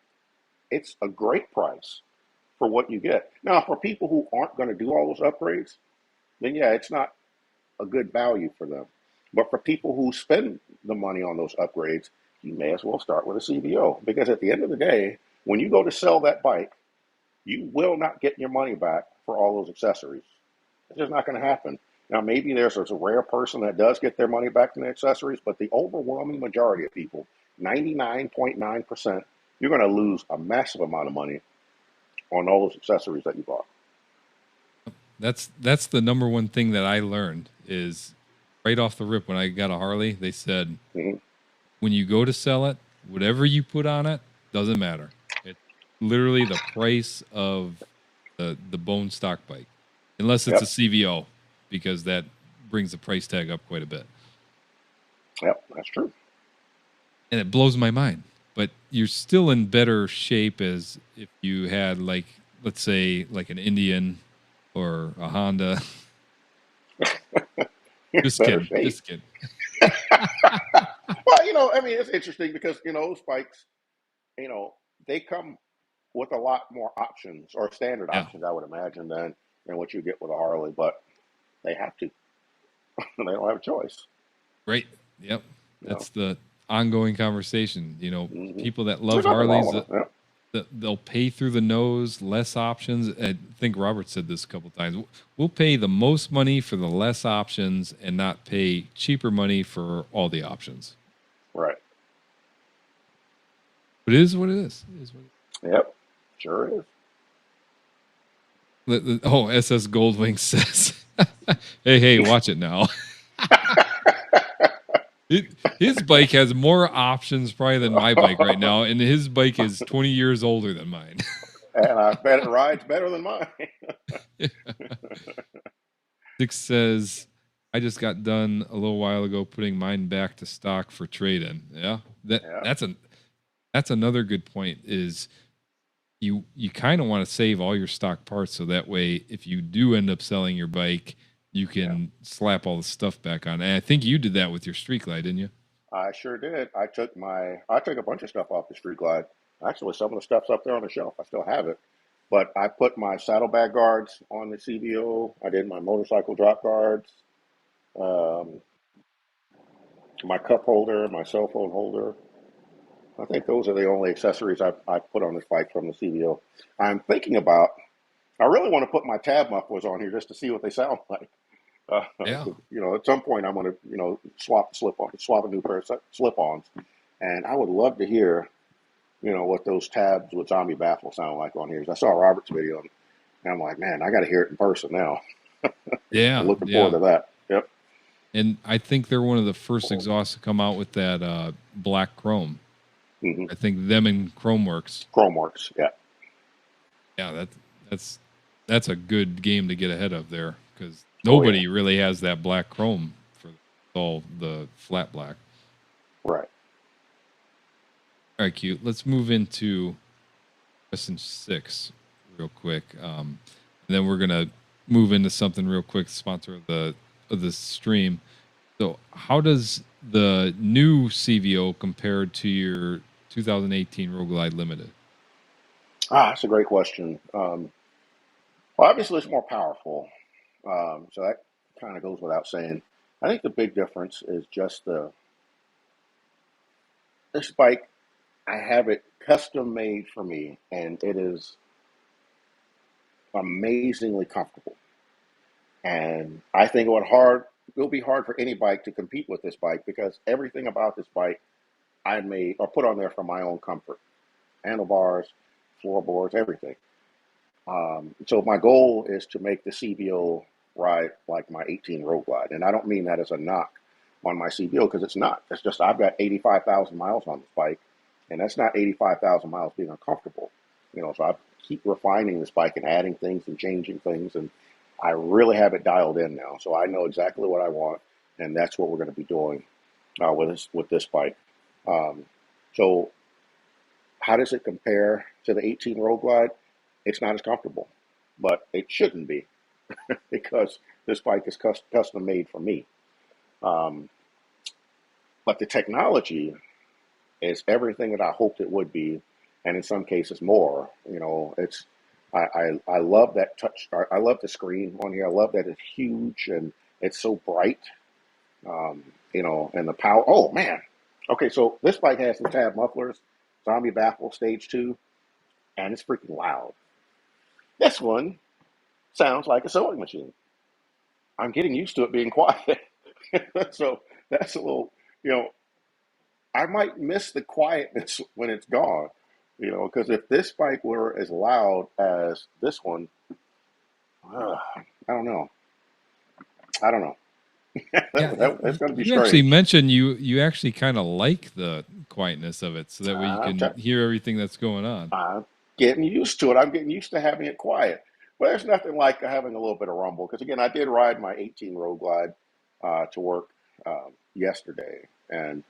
[SPEAKER 5] it's a great price for what you get. Now, for people who aren't going to do all those upgrades, then yeah, it's not a good value for them. But for people who spend the money on those upgrades, you may as well start with a CVO because at the end of the day, when you go to sell that bike, you will not get your money back for all those accessories. It's just not going to happen. Now, maybe there's a rare person that does get their money back from the accessories, but the overwhelming majority of people, 99.9%, you're going to lose a massive amount of money on all those accessories that you bought.
[SPEAKER 1] That's the number one thing that I learned is right off the rip when I got a Harley, they said
[SPEAKER 5] Mhm.
[SPEAKER 1] when you go to sell it, whatever you put on it doesn't matter. It's literally the price of the bone stock bike. unless it's a CVO, because that brings the price tag up quite a bit.
[SPEAKER 5] Yep, that's true.
[SPEAKER 1] And it blows my mind. But you're still in better shape as if you had, like, let's say, like an Indian or a Honda. Just kidding.
[SPEAKER 5] Shape.
[SPEAKER 1] Just kidding.
[SPEAKER 5] Well, I mean, it's interesting because, those bikes, they come with a lot more options or standard options, I would imagine, than what you get with a Harley, but they have to. They don't have a choice.
[SPEAKER 1] Right. Yep. That's the ongoing conversation. People that love
[SPEAKER 5] There's nothing wrong
[SPEAKER 1] Harleys,
[SPEAKER 5] with it.
[SPEAKER 1] they'll pay through the nose, less options. I think Robert said this a couple times. We'll pay the most money for the less options and not pay cheaper money for all the options.
[SPEAKER 5] Right.
[SPEAKER 1] But it is what it is.
[SPEAKER 5] Yep. Sure is.
[SPEAKER 1] SS Goldwing says, hey, watch it now. His bike has more options probably than my bike right now, and his bike is 20 years older than mine.
[SPEAKER 5] And I bet it rides better than mine.
[SPEAKER 1] Six says, I just got done a little while ago putting mine back to stock for trade-in. Yeah, that's another good point. Is you kind of want to save all your stock parts so that way if you do end up selling your bike, you can slap all the stuff back on. And I think you did that with your Street Glide, didn't you?
[SPEAKER 5] I sure did. I took a bunch of stuff off the Street Glide. Actually, some of the stuff's up there on the shelf. I still have it. But I put my saddlebag guards on the CVO. I did my motorcycle drop guards, my cup holder, my cell phone holder. I think those are the only accessories I put on this bike from the CVO. I'm thinking about, I really want to put my tab mufflers on here just to see what they sound like. At some point I'm going to, swap a new pair of slip-ons. And I would love to hear, what those tabs with zombie baffle sound like on here. I saw Robert's video and I'm like, man, I got to hear it in person now.
[SPEAKER 1] Yeah.
[SPEAKER 5] I'm looking forward to that. Yep.
[SPEAKER 1] And I think they're one of the first exhausts to come out with that black chrome.
[SPEAKER 5] Mm-hmm.
[SPEAKER 1] I think them and Chromeworks.
[SPEAKER 5] Yeah.
[SPEAKER 1] Yeah, that's a good game to get ahead of there because nobody really has that black chrome for all the flat black.
[SPEAKER 5] Right.
[SPEAKER 1] All right, cute. Let's move into question 6 real quick. And then we're gonna move into something real quick, sponsor of the stream. So how does the new CVO compare to your 2018 Road Glide Limited?
[SPEAKER 5] That's a great question. Well, obviously it's more powerful. So that kind of goes without saying. I think the big difference is just this bike, I have it custom made for me, and it is amazingly comfortable. And I think it'll be hard for any bike to compete with this bike because everything about this bike I made or put on there for my own comfort. Handlebars, floorboards, everything. So my goal is to make the CVO ride like my 18 Road Glide. And I don't mean that as a knock on my CVO because it's not. It's just I've got 85,000 miles on this bike, and that's not 85,000 miles being uncomfortable. So I keep refining this bike and adding things and changing things, and I really have it dialed in now. So I know exactly what I want, and that's what we're going to be doing with this bike. So how does it compare to the 18 Road Glide? It's not as comfortable, but it shouldn't be because this bike is custom made for me. But the technology is everything that I hoped it would be, and in some cases more. I love that touch. I love the screen on here. I love that it's huge and it's so bright. And the power. Oh man. Okay, so this bike has the tab mufflers, zombie baffle stage 2, and it's freaking loud. This one sounds like a sewing machine. I'm getting used to it being quiet. So that's a little, I might miss the quietness when it's gone, because if this bike were as loud as this one, I don't know. That's going to be strange.
[SPEAKER 1] You actually mentioned you actually kind of like the quietness of it so that way you can hear everything that's going on.
[SPEAKER 5] I'm getting used to it. I'm getting used to having it quiet. Well, there's nothing like having a little bit of rumble because again, I did ride my 18 Road Glide to work yesterday, and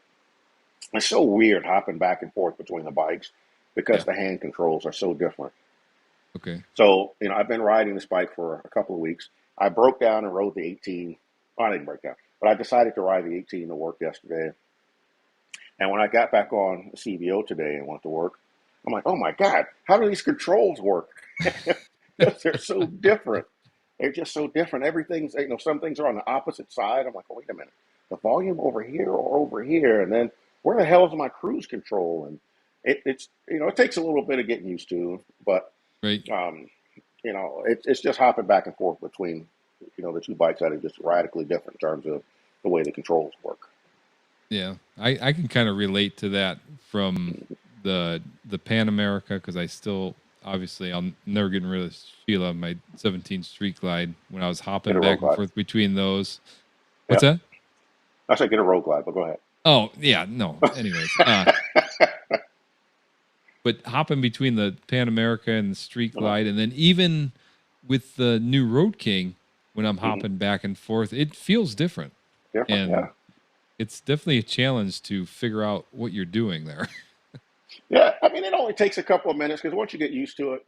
[SPEAKER 5] it's so weird hopping back and forth between the bikes because the hand controls are so different.
[SPEAKER 1] Okay.
[SPEAKER 5] So, I've been riding this bike for a couple of weeks. I broke down and rode the 18. Well, I didn't break down, but I decided to ride the 18 to work yesterday. And when I got back on the CVO today and went to work, I'm like, oh my God, how do these controls work? Because they're so different. They're just so different. Everything's, some things are on the opposite side. I'm like, oh, wait a minute. The volume over here or over here. And then where the hell is my cruise control? And it's, it takes a little bit of getting used to, but,
[SPEAKER 1] right.
[SPEAKER 5] It's just hopping back and forth between, the two bikes that are just radically different in terms of the way the controls work.
[SPEAKER 1] Yeah, I can kind of relate to that from the Pan America because I still obviously I'm never getting rid of Sheila, my 17 Street Glide when I was hopping back and forth between those. What's that?
[SPEAKER 5] I said get a Road Glide, but go ahead.
[SPEAKER 1] Oh yeah, no. Anyways, but hopping between the Pan America and the Street Glide, and then even with the new Road King, when I'm hopping back and forth, it feels different. And it's definitely a challenge to figure out what you're doing there.
[SPEAKER 5] Yeah, I mean, it only takes a couple of minutes because once you get used to it,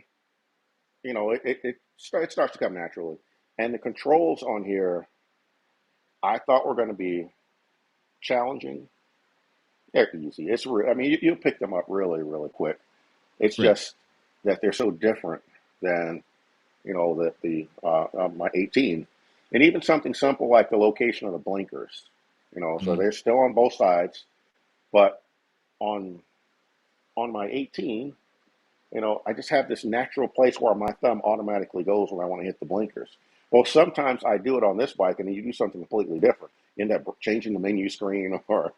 [SPEAKER 5] it starts to come naturally. And the controls on here, I thought were going to be challenging. They're easy. You'll pick them up really, really quick. It's just that they're so different than, my 18. And even something simple like the location of the blinkers, so they're still on both sides, but on my 18, I just have this natural place where my thumb automatically goes when I want to hit the blinkers. Well, sometimes I do it on this bike and then you do something completely different. You end up changing the menu screen or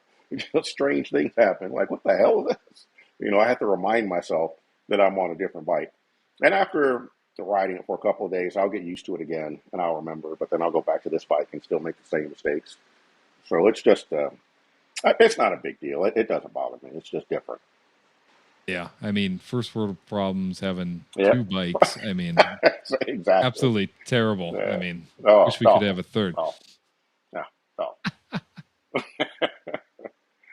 [SPEAKER 5] strange things happen. Like, what the hell is this? I have to remind myself that I'm on a different bike. And after riding it for a couple of days, I'll get used to it again and I'll remember, but then I'll go back to this bike and still make the same mistakes. So it's just, it's not a big deal. It doesn't bother me. It's just different.
[SPEAKER 1] Yeah. I mean, first world problems having two bikes. I mean,
[SPEAKER 5] exactly.
[SPEAKER 1] Absolutely terrible.
[SPEAKER 5] Yeah.
[SPEAKER 1] I mean, wish we could have a third.
[SPEAKER 5] Yeah.
[SPEAKER 1] All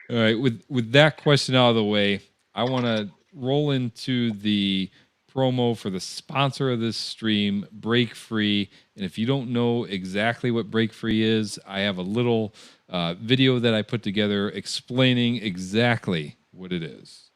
[SPEAKER 1] right. With that question out of the way, I want to roll into the promo for the sponsor of this stream, Break Free. And if you don't know exactly what Break Free is, I have a little video that I put together explaining exactly what it is.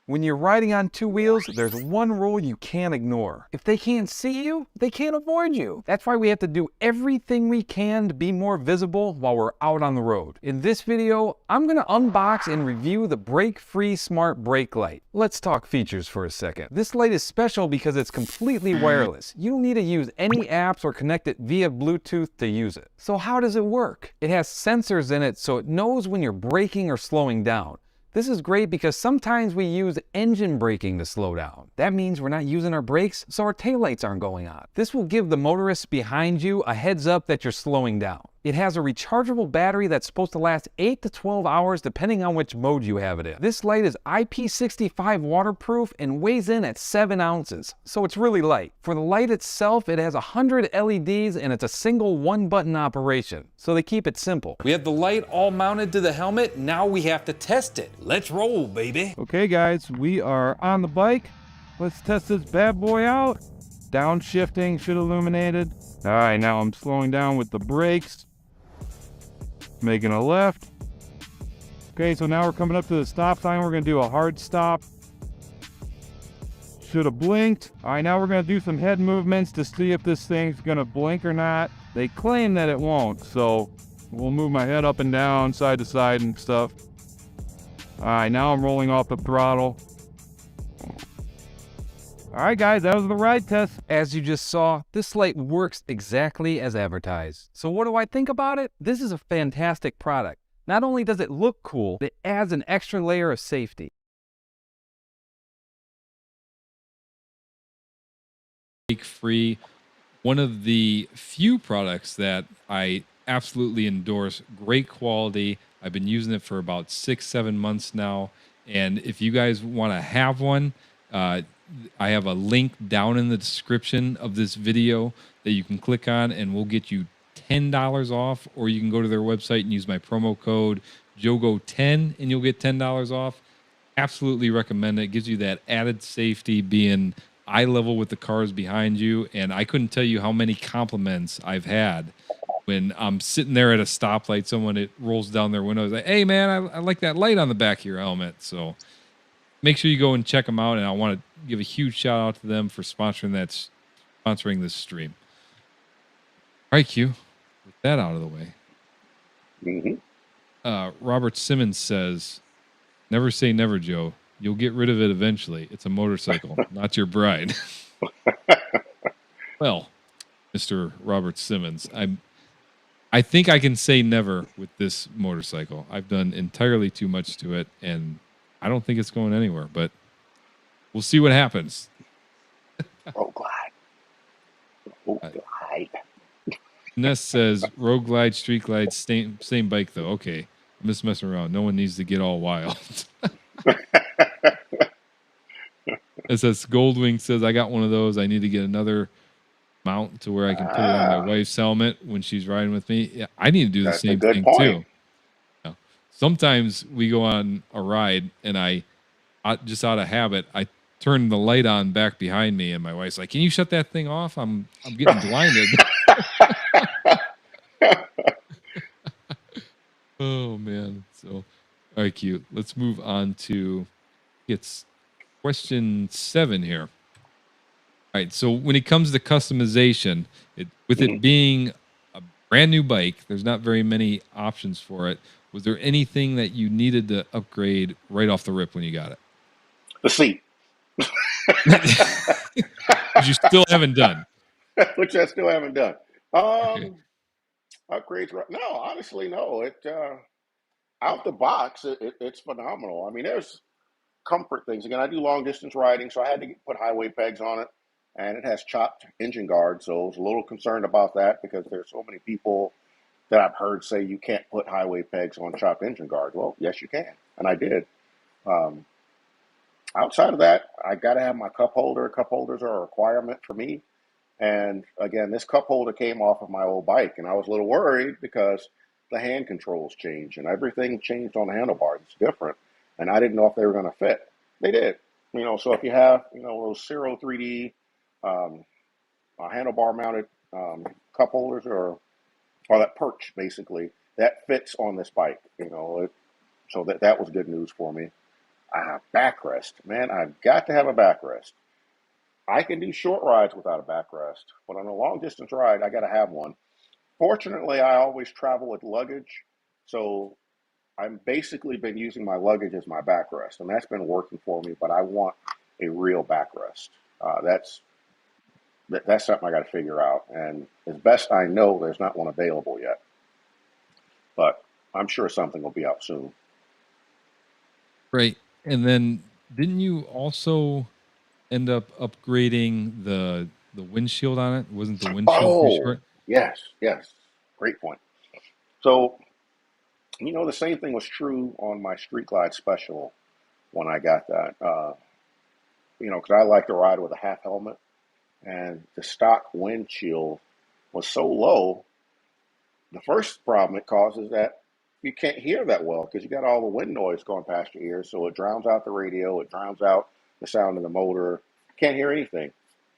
[SPEAKER 11] When you're riding on two wheels, there's one rule you can't ignore. If they can't see you, they can't avoid you. That's why we have to do everything we can to be more visible while we're out on the road. In this video, I'm going to unbox and review the Break Free Smart Brake Light. Let's talk features for a second. This light is special because it's completely wireless. You don't need to use any apps or connect it via Bluetooth to use it. So how does it work? It has sensors in it so it knows when you're braking or slowing down. This is great because sometimes we use engine braking to slow down. That means we're not using our brakes, so our taillights aren't going on. This will give the motorists behind you a heads up that you're slowing down. It has a rechargeable battery that's supposed to last 8 to 12 hours depending on which mode you have it in. This light is IP65 waterproof and weighs in at 7 ounces, so it's really light. For the light itself, it has 100 LEDs and it's a single one-button operation, so they keep it simple. We have the light all mounted to the helmet, now we have to test it. Let's roll, baby.
[SPEAKER 12] Okay guys, we are on the bike. Let's test this bad boy out. Downshifting should illuminate it. All right, now I'm slowing down with the brakes. Making a left. Okay, so now we're coming up to the stop sign. We're gonna do a hard stop. Should have blinked. All right, now we're gonna do some head movements to see if this thing's gonna blink or not. They claim that it won't, so we'll move my head up and down, side to side and stuff. All right, now I'm rolling off the throttle. All right, guys, that was the ride test.
[SPEAKER 11] As you just saw, this light works exactly as advertised. So what do I think about it? This is a fantastic product. Not only does it look cool, it adds an extra layer of safety.
[SPEAKER 1] Break Free, one of the few products that I absolutely endorse. Great quality. I've been using it for about 6-7 months now. And if you guys want to have one, I have a link down in the description of this video that you can click on, and we'll get you $10 off, or you can go to their website and use my promo code JOGO10 and you'll get $10 off. Absolutely recommend it. It gives you that added safety, being eye level with the cars behind you. And I couldn't tell you how many compliments I've had when I'm sitting there at a stoplight, someone it rolls down their window, is like, "Hey man, I like that light on the back of your helmet." So make sure you go and check them out. And I want to give a huge shout out to them for sponsoring this stream. All right, Q. With that out of the way. Robert Simmons says, "Never say never, Joe. You'll get rid of it eventually. It's a motorcycle, not your bride." Well, Mr. Robert Simmons, I think I can say never with this motorcycle. I've done entirely too much to it, and I don't think it's going anywhere, but we'll see what happens.
[SPEAKER 5] Road Glide. Road Glide.
[SPEAKER 1] Ness says, Road Glide, Street Glide, same bike, though. Okay. I'm just messing around. No one needs to get all wild. It says, Goldwing says, I got one of those. I need to get another mount to where I can put it on my wife's helmet when she's riding with me. Yeah, I need to do the same thing, too. Yeah. Sometimes we go on a ride, and I just out of habit, I turn the light on back behind me, and my wife's like, "Can you shut that thing off? I'm getting blinded." Oh man. So all right, cute. Let's move on to it's question 7 here. All right. So when it comes to customization, it being a brand new bike, there's not very many options for it. Was there anything that you needed to upgrade right off the rip when you got it?
[SPEAKER 5] The seat.
[SPEAKER 1] You still haven't done.
[SPEAKER 5] Which I still haven't done. Upgrades. No, honestly, no. It out the box, it's phenomenal. I mean, there's comfort things. Again, I do long distance riding, so I had to put highway pegs on it, and it has chopped engine guards. So I was a little concerned about that because there's so many people that I've heard say you can't put highway pegs on chopped engine guards. Well, yes, you can, and I did. Outside of that, I got to have my cup holder. Cup holders are a requirement for me. And again, this cup holder came off of my old bike, and I was a little worried because the hand controls changed and everything changed on the handlebars. It's different, and I didn't know if they were going to fit. They did. So if you have those Zero 3D handlebar mounted cup holders or that perch basically that fits on this bike. So that was good news for me. Backrest, man, I've got to have a backrest. I can do short rides without a backrest, but on a long distance ride, I got to have one. Fortunately, I always travel with luggage, so I've basically been using my luggage as my backrest, and that's been working for me. But I want a real backrest. That's something I got to figure out, and as best I know, there's not one available yet. But I'm sure something will be out soon.
[SPEAKER 1] Right, and then didn't you also end up upgrading the windshield on it? Wasn't the windshield pretty short?
[SPEAKER 5] Yes. Great point. So, the same thing was true on my Street Glide Special when I got that. Because I like to ride with a half helmet, and the stock windshield was so low. The first problem it causes is that you can't hear that well because you got all the wind noise going past your ears, so it drowns out the radio, it drowns out the sound of the motor. Can't hear anything.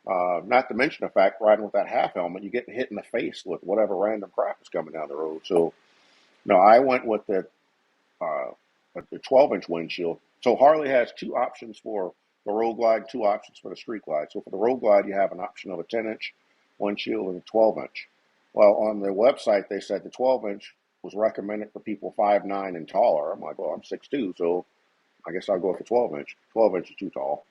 [SPEAKER 5] Not to mention the fact, riding with that half helmet, you get hit in the face with whatever random crap is coming down the road. So, no, I went with the 12-inch windshield. So Harley has 2 options for the Road Glide, 2 options for the Street Glide. So for the Road Glide, you have an option of a 10-inch windshield and a 12-inch. Well, on their website, they said the 12-inch was recommended for people 5'9" and taller. I'm like, well, I'm 6'2", so I guess I'll go with the 12-inch. 12-inch is too tall.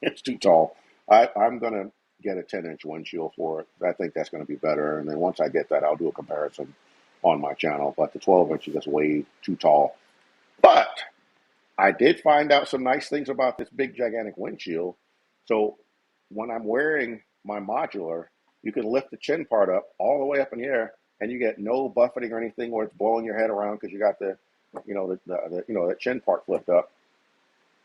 [SPEAKER 5] It's too tall. I'm going to get a 10-inch windshield for it. I think that's going to be better. And then once I get that, I'll do a comparison on my channel. But the 12-inch is just way too tall. But I did find out some nice things about this big, gigantic windshield. So when I'm wearing my modular, you can lift the chin part up all the way up in the air, and you get no buffeting or anything where it's blowing your head around because you got the chin part flipped up.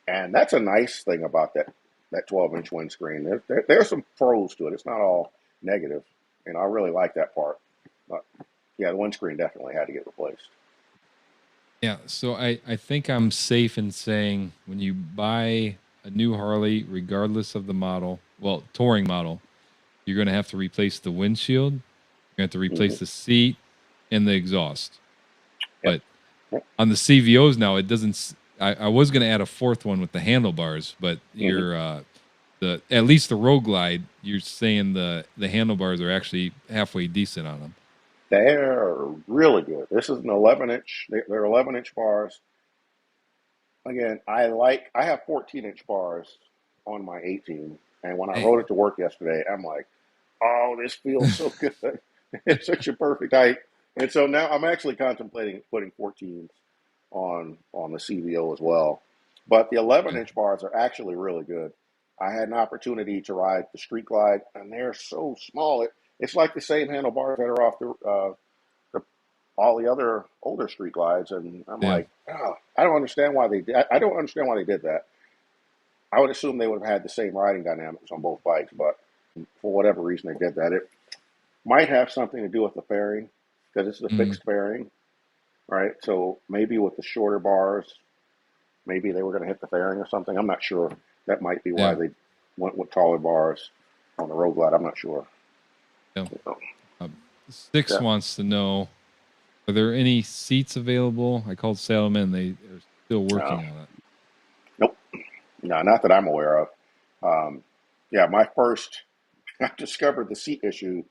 [SPEAKER 5] And that's a nice thing about that that 12-inch windscreen. There's some pros to it. It's not all negative, and I really like that part. But yeah, the windscreen definitely had to get replaced.
[SPEAKER 1] Yeah, so I think I'm safe in saying when you buy a new Harley, regardless of the model, well, touring model, you're going to have to replace the windshield, you're going to have to replace the seat and the exhaust.
[SPEAKER 5] Yep.
[SPEAKER 1] But on the CVOs now, it doesn't. I was going to add a fourth one with the handlebars, but you're at least the Road Glide, you're saying the handlebars are actually halfway decent on them.
[SPEAKER 5] They're really good. This is an 11-inch. They're 11-inch bars. Again, I have 14-inch bars on my 18, and when I rode it to work yesterday, I'm like, oh, this feels so good. It's such a perfect height. And so now I'm actually contemplating putting 14s on the CVO as well. But the 11-inch bars are actually really good. I had an opportunity to ride the Street Glide, and they're so small. It's like the same handlebars that are off all the other older Street Glides, and I'm like, oh, I don't understand why they did. I don't understand why they did that. I would assume they would have had the same riding dynamics on both bikes, but for whatever reason they did that. It might have something to do with the fairing, because it's the fixed fairing, right? So maybe with the shorter bars, maybe they were going to hit the fairing or something. I'm not sure. That might be why they went with taller bars on the Road Glide. I'm not sure.
[SPEAKER 1] Yeah. Six wants to know, are there any seats available? I called Salomon. They are still working on it.
[SPEAKER 5] Nope. No, not that I'm aware of. I discovered the seat issue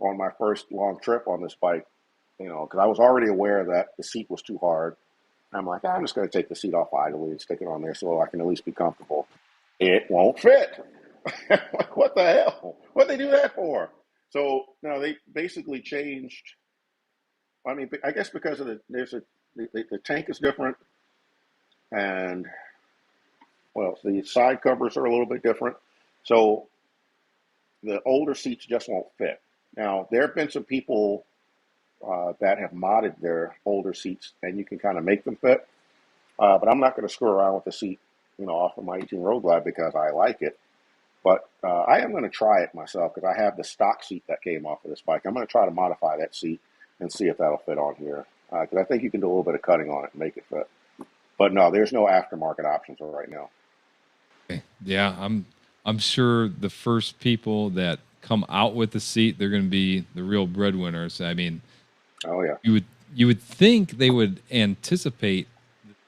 [SPEAKER 5] on my first long trip on this bike, because I was already aware that the seat was too hard. I'm like, I'm just going to take the seat off idly and stick it on there so I can at least be comfortable. It won't fit. Like, what the hell? What'd they do that for? So now they basically changed. I mean, I guess because of the tank is different, and the side covers are a little bit different. So the older seats just won't fit. Now there have been some people that have modded their older seats, and you can kind of make them fit. But I'm not going to screw around with the seat, off of my 18 Road Glide because I like it. But I am going to try it myself because I have the stock seat that came off of this bike. I'm going to try to modify that seat and see if that'll fit on here. Because I think you can do a little bit of cutting on it and make it fit. But no, there's no aftermarket options right now.
[SPEAKER 1] Okay. Yeah, I'm sure the first people that come out with the seat, they're going to be the real breadwinners. I mean,
[SPEAKER 5] oh yeah,
[SPEAKER 1] you would think they would anticipate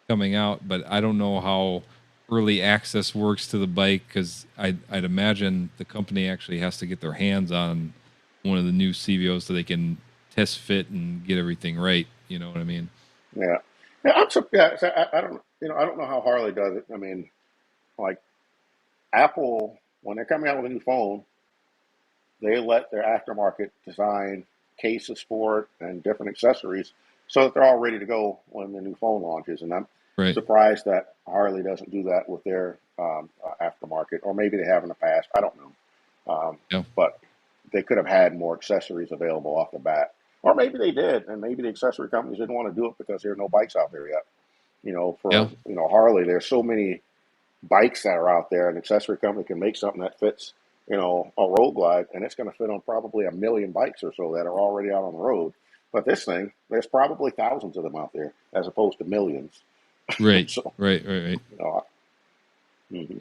[SPEAKER 1] coming out, but I don't know how early access works to the bike, because I'd imagine the company actually has to get their hands on one of the new CVOs so they can test fit and get everything right. You know what I mean?
[SPEAKER 5] Yeah. I'm surprised. I don't. I don't know how Harley does it. I mean, like Apple, when they're coming out with a new phone, they let their aftermarket design cases for it and different accessories so that they're all ready to go when the new phone launches. And I'm surprised that Harley doesn't do that with their aftermarket, or maybe they have in the past. I don't know. But they could have had more accessories available off the bat. Or maybe they did, and maybe the accessory companies didn't want to do it because there are no bikes out there yet. Harley, there's so many bikes that are out there, an accessory company can make something that fits, a Road Glide, and it's going to fit on probably 1 million bikes or so that are already out on the road. But this thing, there's probably thousands of them out there as opposed to millions.
[SPEAKER 1] Right.
[SPEAKER 5] So,
[SPEAKER 1] right.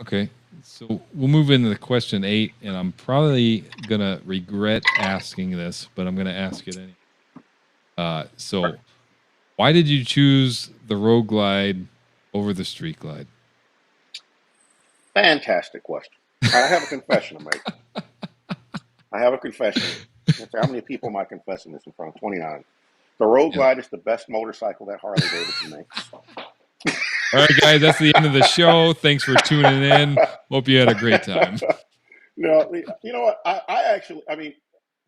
[SPEAKER 1] Okay. So we'll move into the question 8, and I'm probably going to regret asking this, but I'm going to ask it anyway. So why did you choose the Road Glide over the Street Glide?
[SPEAKER 5] Fantastic question. I have a confession to make. How many people am I confessing this in front of? 29. The Road Glide is the best motorcycle that Harley Davidson makes.
[SPEAKER 1] All right, guys, that's the end of the show. Thanks for tuning in. Hope you had a great time.
[SPEAKER 5] No, you know what?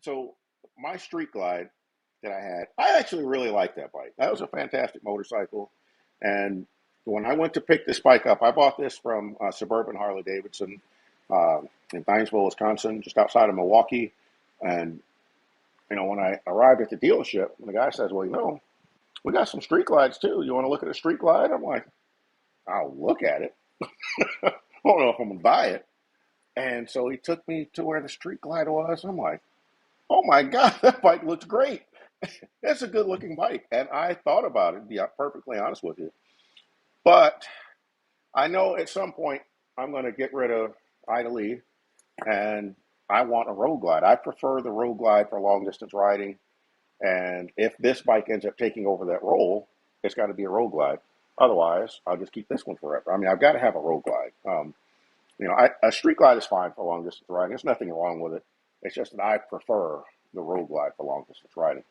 [SPEAKER 5] So my Street Glide that I had, I actually really liked that bike. That was a fantastic motorcycle. And when I went to pick this bike up, I bought this from Suburban Harley Davidson in Thiensville, Wisconsin, just outside of Milwaukee. And, when I arrived at the dealership, the guy says, well, we got some Street Glides too. You want to look at a Street Glide? I'm like, I'll look at it. I don't know if I'm going to buy it. And so he took me to where the Street Glide was. I'm like, oh my God, that bike looks great. It's a good looking bike. And I thought about it, to be perfectly honest with you. But I know at some point I'm going to get rid of Ida Lee and I want a Road Glide. I prefer the Road Glide for long distance riding. And if this bike ends up taking over that role, it's got to be a Road Glide. Otherwise, I'll just keep this one forever. I mean, I've got to have a Road Glide. A Street Glide is fine for long distance riding. There's nothing wrong with it. It's just that I prefer the Road Glide for long distance riding.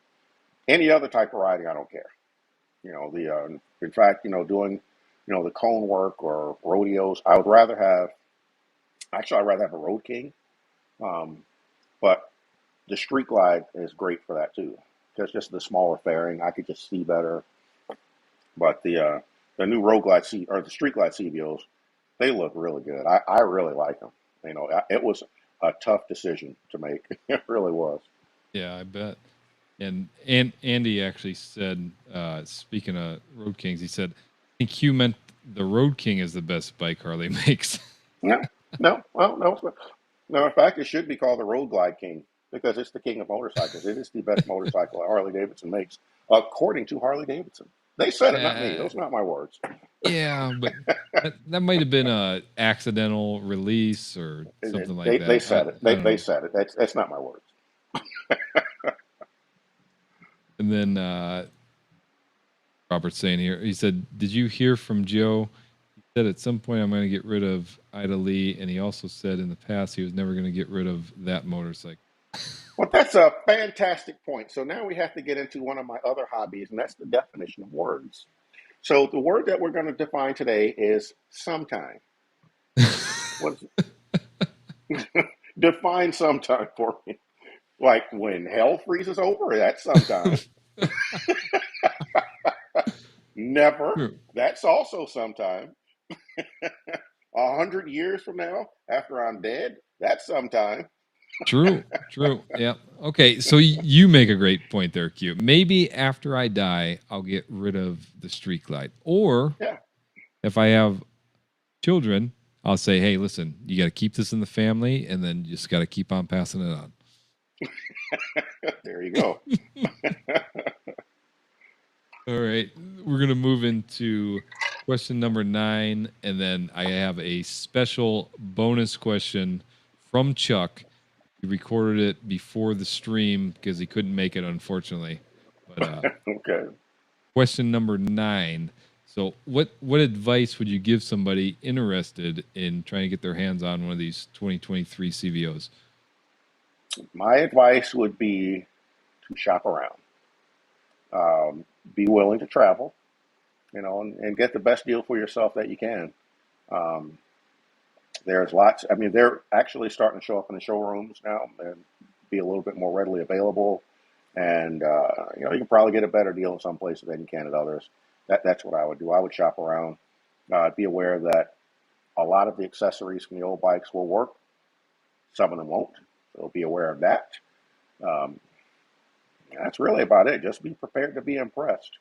[SPEAKER 5] Any other type of riding, I don't care. In fact, doing, the cone work or rodeos, I'd rather have a Road King. But the Street Glide is great for that too. Because just the smaller fairing, I could just see better. But the new Road Glide or the Street Glide CVOs, they look really good. I really like them. It was a tough decision to make. It really was.
[SPEAKER 1] Yeah, I bet. And Andy actually said, speaking of Road Kings, he said, I think Hugh meant the Road King is the best bike Harley makes.
[SPEAKER 5] No. Well, no. It's not. No, in fact, it should be called the Road Glide King because it's the king of motorcycles. It is the best motorcycle Harley Davidson makes, according to Harley Davidson. They said it, not me. Those are not my words.
[SPEAKER 1] Yeah, but that might have been a accidental release or something like that.
[SPEAKER 5] They said it. They said it. That's not my words.
[SPEAKER 1] And then Robert's saying here, he said, did you hear from Joe? He said at some point I'm going to get rid of Ida Lee, and he also said in the past he was never going to get rid of that motorcycle.
[SPEAKER 5] Well, that's a fantastic point. So now we have to get into one of my other hobbies, and that's the definition of words. So the word that we're going to define today is sometime. What is it? Define sometime for me. Like when hell freezes over, that's sometime. Never. That's also sometime. 100 years from now, after I'm dead, that's sometime.
[SPEAKER 1] True. Yeah. Okay. So you make a great point there, Q. Maybe after I die, I'll get rid of the Street Glide. Or if I have children, I'll say, hey, listen, you got to keep this in the family, and then you just got to keep on passing it on.
[SPEAKER 5] There you go.
[SPEAKER 1] All right. We're going to move into question number 9, and then I have a special bonus question from Chuck. He recorded it before the stream because he couldn't make it, unfortunately. But
[SPEAKER 5] okay.
[SPEAKER 1] Question number 9. So what advice would you give somebody interested in trying to get their hands on one of these 2023 CVOs?
[SPEAKER 5] My advice would be to shop around. Be willing to travel, and get the best deal for yourself that you can. There's lots. I mean, they're actually starting to show up in the showrooms now and be a little bit more readily available. And you can probably get a better deal in some places than you can at others. That's what I would do. I would shop around. Be aware that a lot of the accessories from the old bikes will work. Some of them won't. So be aware of that. That's really about it. Just be prepared to be impressed.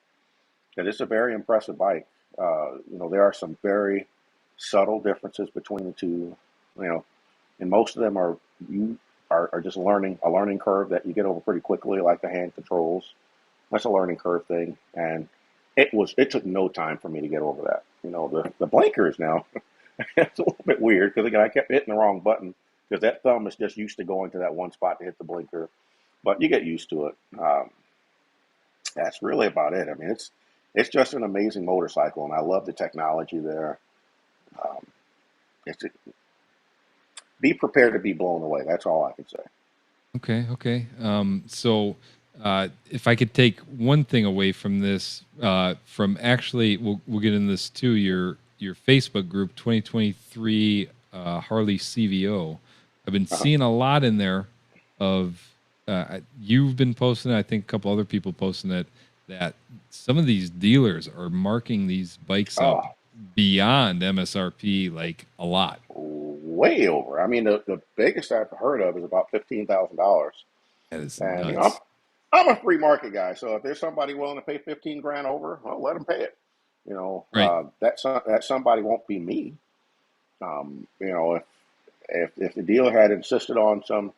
[SPEAKER 5] And it's a very impressive bike. There are some very subtle differences between the two, and most of them are just a learning curve that you get over pretty quickly, like the hand controls. That's a learning curve thing, and it took no time for me to get over that. The blinkers now, it's a little bit weird because again I kept hitting the wrong button because that thumb is just used to going to that one spot to hit the blinker, but you get used to it. That's really about it. I mean, it's just an amazing motorcycle, and I love the technology there. Be prepared to be blown away. That's all I can say.
[SPEAKER 1] Okay. So if I could take one thing away from this, from actually, we'll get into this too, your Facebook group, 2023 Harley CVO. I've been seeing a lot in there of, you've been posting it, I think a couple other people posting it, that some of these dealers are marking these bikes up beyond MSRP, like a lot.
[SPEAKER 5] Way over. I mean, the biggest I've heard of is about $15,000.
[SPEAKER 1] That is
[SPEAKER 5] and
[SPEAKER 1] nuts.
[SPEAKER 5] I'm a free market guy, so if there's somebody willing to pay 15 grand over, well, let them pay it.
[SPEAKER 1] Right.
[SPEAKER 5] That somebody won't be me. if the dealer had insisted on some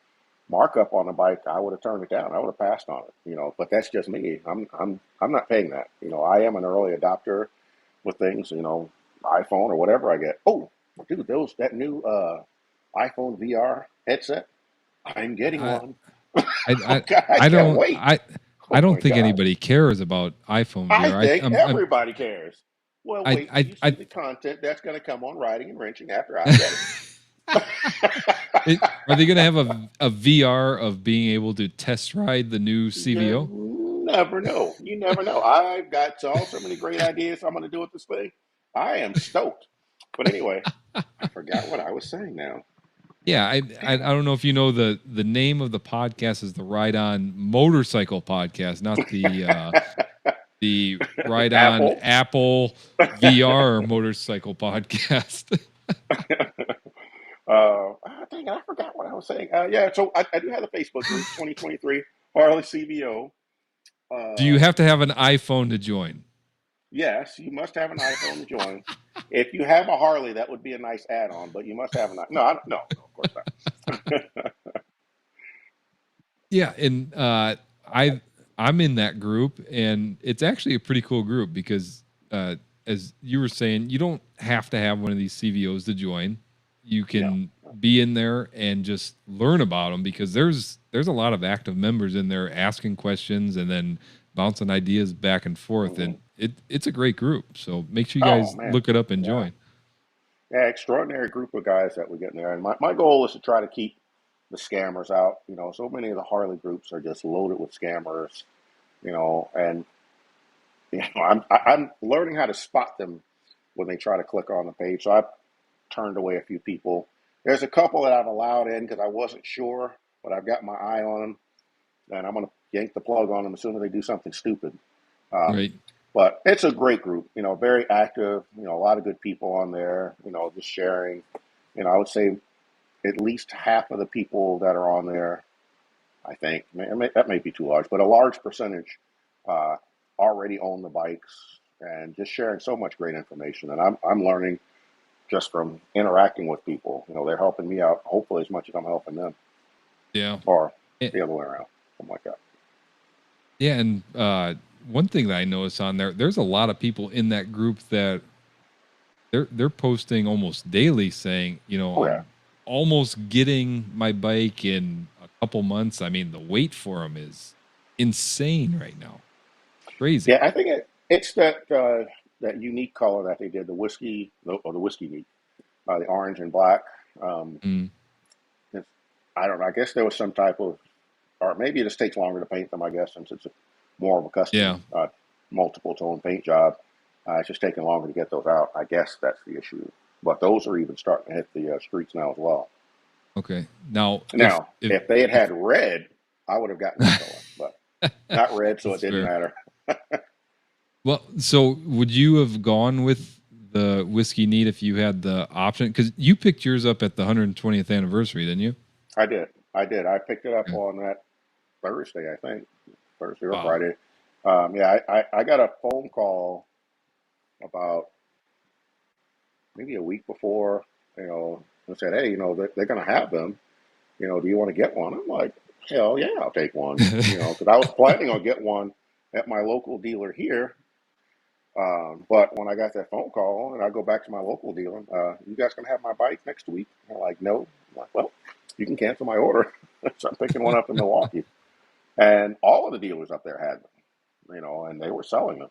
[SPEAKER 5] markup on the bike, I would have turned it down. I would have passed on it, but that's just me. I'm not paying that. I am an early adopter with things, iPhone or whatever I get. Oh, dude, that new iPhone VR headset, I'm getting one.
[SPEAKER 1] I
[SPEAKER 5] can't wait.
[SPEAKER 1] I
[SPEAKER 5] Oh my
[SPEAKER 1] don't think
[SPEAKER 5] God.
[SPEAKER 1] anybody cares about iPhone
[SPEAKER 5] I
[SPEAKER 1] VR.
[SPEAKER 5] think everybody cares. Well, wait till you see
[SPEAKER 1] I
[SPEAKER 5] the content that's going to come on riding and wrenching after I get it.
[SPEAKER 1] Are they going to have a VR of being able to test ride the new CVO?
[SPEAKER 5] You never know. You never know. I've got so many great ideas I'm going to do with this thing. I am stoked. But anyway, I forgot what I was saying now.
[SPEAKER 1] Yeah, I don't know if you know the name of the podcast is the Ride On Motorcycle Podcast, not the Ride On Apple VR Motorcycle Podcast.
[SPEAKER 5] Dang it, I forgot what I was saying. Yeah, so I do have the Facebook group, 2023 Harley CVO.
[SPEAKER 1] Do you have to have an iPhone to join?
[SPEAKER 5] Yes, you must have an iPhone to join. If you have a Harley, that would be a nice add-on, but you must have an no, of course not.
[SPEAKER 1] Yeah, and I'm in that group, and it's actually a pretty cool group because as you were saying, you don't have to have one of these CVOs to join. You can be in there and just learn about them because there's a lot of active members in there asking questions and then bouncing ideas back and forth, and it's a great group. So make sure you guys look it up and join.
[SPEAKER 5] Yeah, extraordinary group of guys that we get in there, and my goal is to try to keep the scammers out. So many of the Harley groups are just loaded with scammers. And I'm learning how to spot them when they try to click on the page. So I've turned away a few people. There's a couple that I've allowed in because I wasn't sure, but I've got my eye on them, and I'm going to yank the plug on them as soon as they do something stupid.
[SPEAKER 1] Right.
[SPEAKER 5] But it's a great group, very active, a lot of good people on there, just sharing. I would say at least half of the people that are on there, I think, that may be too large, but a large percentage already own the bikes and just sharing so much great information. And I'm learning just from interacting with people. They're helping me out, hopefully as much as I'm helping them.
[SPEAKER 1] Yeah.
[SPEAKER 5] Or the other way around, something like that.
[SPEAKER 1] Yeah, and one thing that I noticed on there's a lot of people in that group that they're posting almost daily saying, I'm almost getting my bike in a couple months. I mean, the wait for them is insane right now. Crazy.
[SPEAKER 5] Yeah, I think it's that unique color that they did, the whiskey meat, the orange and black. I don't know. I guess there was some type of, or maybe it just takes longer to paint them, I guess, since it's more of a custom multiple tone paint job. It's just taking longer to get those out. I guess that's the issue. But those are even starting to hit the streets now as well.
[SPEAKER 1] Okay. Now,
[SPEAKER 5] if they had red, I would have gotten that color, but not red, so it didn't matter.
[SPEAKER 1] Well, so would you have gone with the whiskey neat if you had the option? Because you picked yours up at the 120th anniversary, didn't you?
[SPEAKER 5] I did. I picked it up on that Thursday, I think. Thursday or Friday. I got a phone call about maybe a week before, and said, hey, they're going to have them. Do you want to get one? I'm like, hell yeah, I'll take one. Because I was planning on getting one at my local dealer here. But when I got that phone call and I go back to my local dealer, you guys going to have my bike next week? They're like, no. I'm like, well, you can cancel my order. So I'm picking one up in Milwaukee. And all of the dealers up there had them, and they were selling them.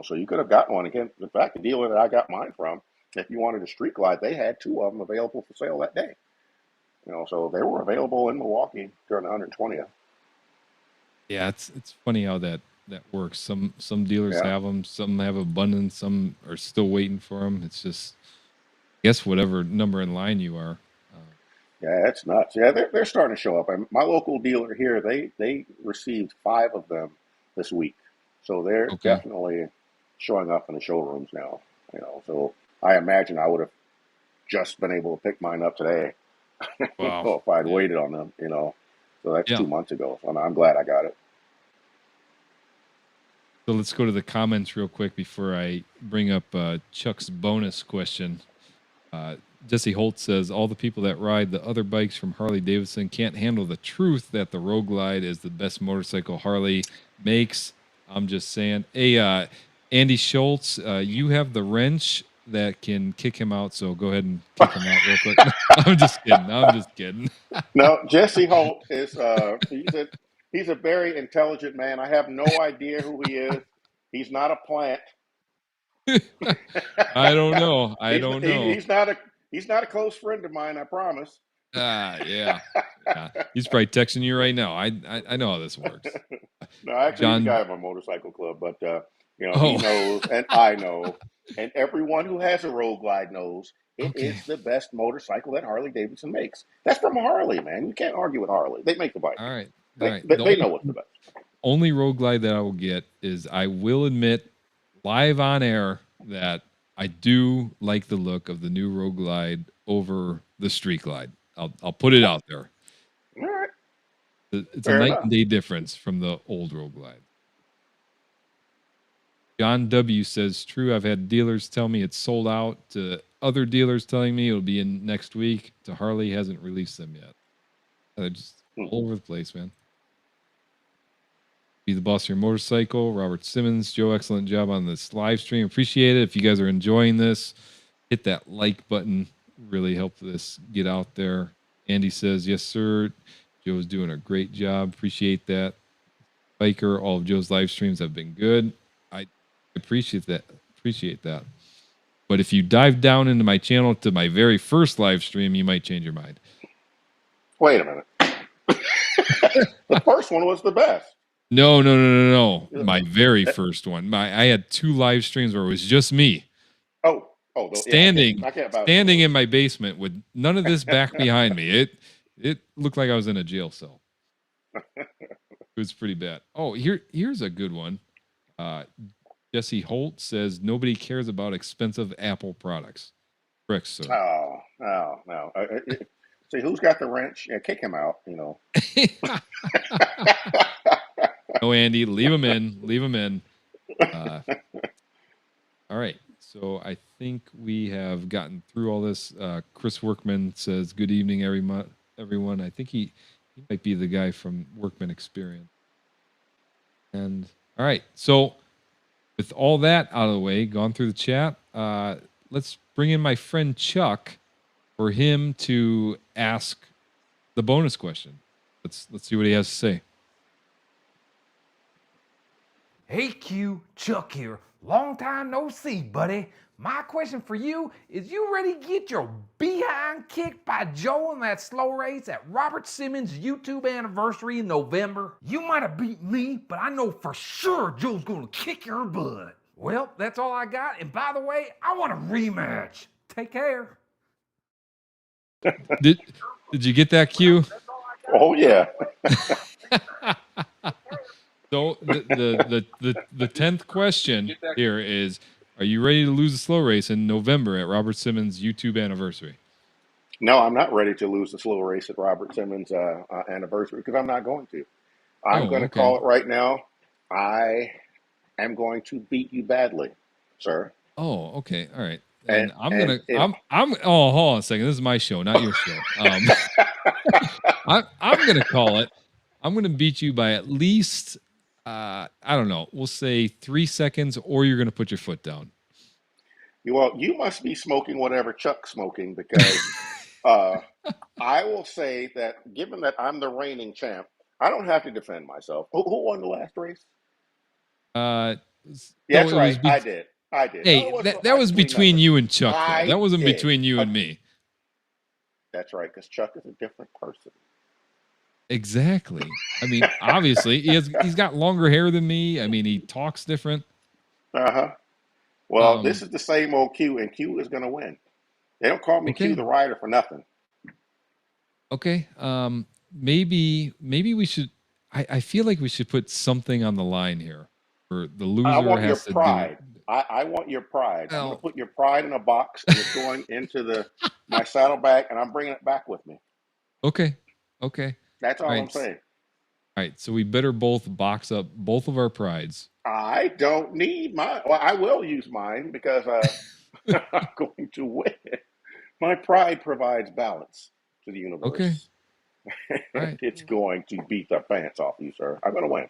[SPEAKER 5] So you could have gotten one. Again, in fact, the dealer that I got mine from, if you wanted a Street Glide, they had 2 of them available for sale that day. So they were available in Milwaukee during the 120th.
[SPEAKER 1] Yeah, it's funny how that works. Some dealers have them, some have abundance, some are still waiting for them. It's just, I guess, whatever number in line you are.
[SPEAKER 5] Yeah, it's nuts. Yeah, they're starting to show up. And my local dealer here, they received 5 of them this week. So they're definitely showing up in the showrooms now. So I imagine I would have just been able to pick mine up today.
[SPEAKER 1] Wow.
[SPEAKER 5] If I'd waited on them, So that's 2 months ago. So I'm glad I got it.
[SPEAKER 1] So let's go to the comments real quick before I bring up Chuck's bonus question. Jesse Holt says all the people that ride the other bikes from Harley Davidson can't handle the truth that the Road Glide is the best motorcycle Harley makes. I'm just saying. Hey, Andy Schultz, you have the wrench that can kick him out, so go ahead and kick him out real quick. I'm just kidding.
[SPEAKER 5] No, Jesse Holt is he's a very intelligent man. I have no idea who he is. He's not a plant.
[SPEAKER 1] I don't know.
[SPEAKER 5] He's not a close friend of mine, I promise.
[SPEAKER 1] Yeah. He's probably texting you right now. I know how this works.
[SPEAKER 5] No, actually, he's a guy at my motorcycle club, but he knows, and I know, and everyone who has a Road Glide knows it is the best motorcycle that Harley Davidson makes. That's from Harley, man. You can't argue with Harley. They make the bike.
[SPEAKER 1] All right.
[SPEAKER 5] They know what's the best.
[SPEAKER 1] Only Road Glide that I will get is, I will admit live on air that I do like the look of the new Road Glide over the Street Glide. I'll put it out there.
[SPEAKER 5] All right.
[SPEAKER 1] It's a night and day difference from the old Road Glide. John W. says, true, I've had dealers tell me it's sold out, to other dealers telling me it'll be in next week, to Harley hasn't released them yet. They're just all over the place, man. Be the boss of your motorcycle. Robert Simmons, Joe, excellent job on this live stream. Appreciate it. If you guys are enjoying this, hit that like button. Really help this get out there. Andy says, yes, sir. Joe's doing a great job. Appreciate that. Biker, all of Joe's live streams have been good. I appreciate that. But if you dive down into my channel to my very first live stream, you might change your mind.
[SPEAKER 5] Wait a minute. The first one was the best.
[SPEAKER 1] No. My very first one. I had 2 live streams where it was just me. Standing in my basement with none of this back behind me. It looked like I was in a jail cell. It was pretty bad. Oh, here's a good one. Jesse Holt says nobody cares about expensive Apple products. Correct, sir.
[SPEAKER 5] Oh, no. See, who's got the wrench? Yeah, kick him out,
[SPEAKER 1] No, Andy, leave him in. All right. So I think we have gotten through all this. Chris Workman says, good evening, everyone. I think he might be the guy from Workman Experience. And all right. So with all that out of the way, gone through the chat, let's bring in my friend Chuck for him to ask the bonus question. Let's see what he has to say.
[SPEAKER 11] Hey Q, Chuck here. Long time no see, buddy. My question for you is, you ready to get your behind kicked by Joe in that slow race at Robert Simmons' YouTube anniversary in November? You might have beat me, but I know for sure Joe's gonna kick your butt. Well, that's all I got. And by the way, I want a rematch. Take care.
[SPEAKER 1] Did you get that, Q?
[SPEAKER 5] Oh yeah.
[SPEAKER 1] So the 10th question here is, are you ready to lose a slow race in November at Robert Simmons' YouTube anniversary?
[SPEAKER 5] No, I'm not ready to lose the slow race at Robert Simmons' anniversary, because I'm not going to. I'm going to call it right now. I am going to beat you badly, sir.
[SPEAKER 1] Oh, okay. All right. And hold on a second. This is my show, not your show. I'm going to call it. I'm going to beat you by at least, I don't know, we'll say 3 seconds, or you're going to put your foot down.
[SPEAKER 5] Well, you must be smoking whatever Chuck's smoking, because I will say that, given that I'm the reigning champ, I don't have to defend myself. Who won the last race? That's right. I did.
[SPEAKER 1] Hey, that was between you and Chuck. That wasn't between you and me.
[SPEAKER 5] That's right, because Chuck is a different person.
[SPEAKER 1] Exactly. I mean, obviously, he's got longer hair than me. I mean, he talks different.
[SPEAKER 5] Well, this is the same old Q, and Q is going to win. They don't call me Q the Rider for nothing.
[SPEAKER 1] Okay. Maybe we should. I feel like we should put something on the line here. For the loser
[SPEAKER 5] I want
[SPEAKER 1] has
[SPEAKER 5] your
[SPEAKER 1] to
[SPEAKER 5] pride. I want your pride. I'm going to put your pride in a box, and it's going into my saddlebag, and I'm bringing it back with me.
[SPEAKER 1] Okay.
[SPEAKER 5] That's all I'm saying.
[SPEAKER 1] All right, so we better both box up both of our prides.
[SPEAKER 5] I don't need mine. Well, I will use mine, because I'm going to win. My pride provides balance to the universe.
[SPEAKER 1] Okay. Right.
[SPEAKER 5] It's going to beat the pants off you, sir. I'm going to win.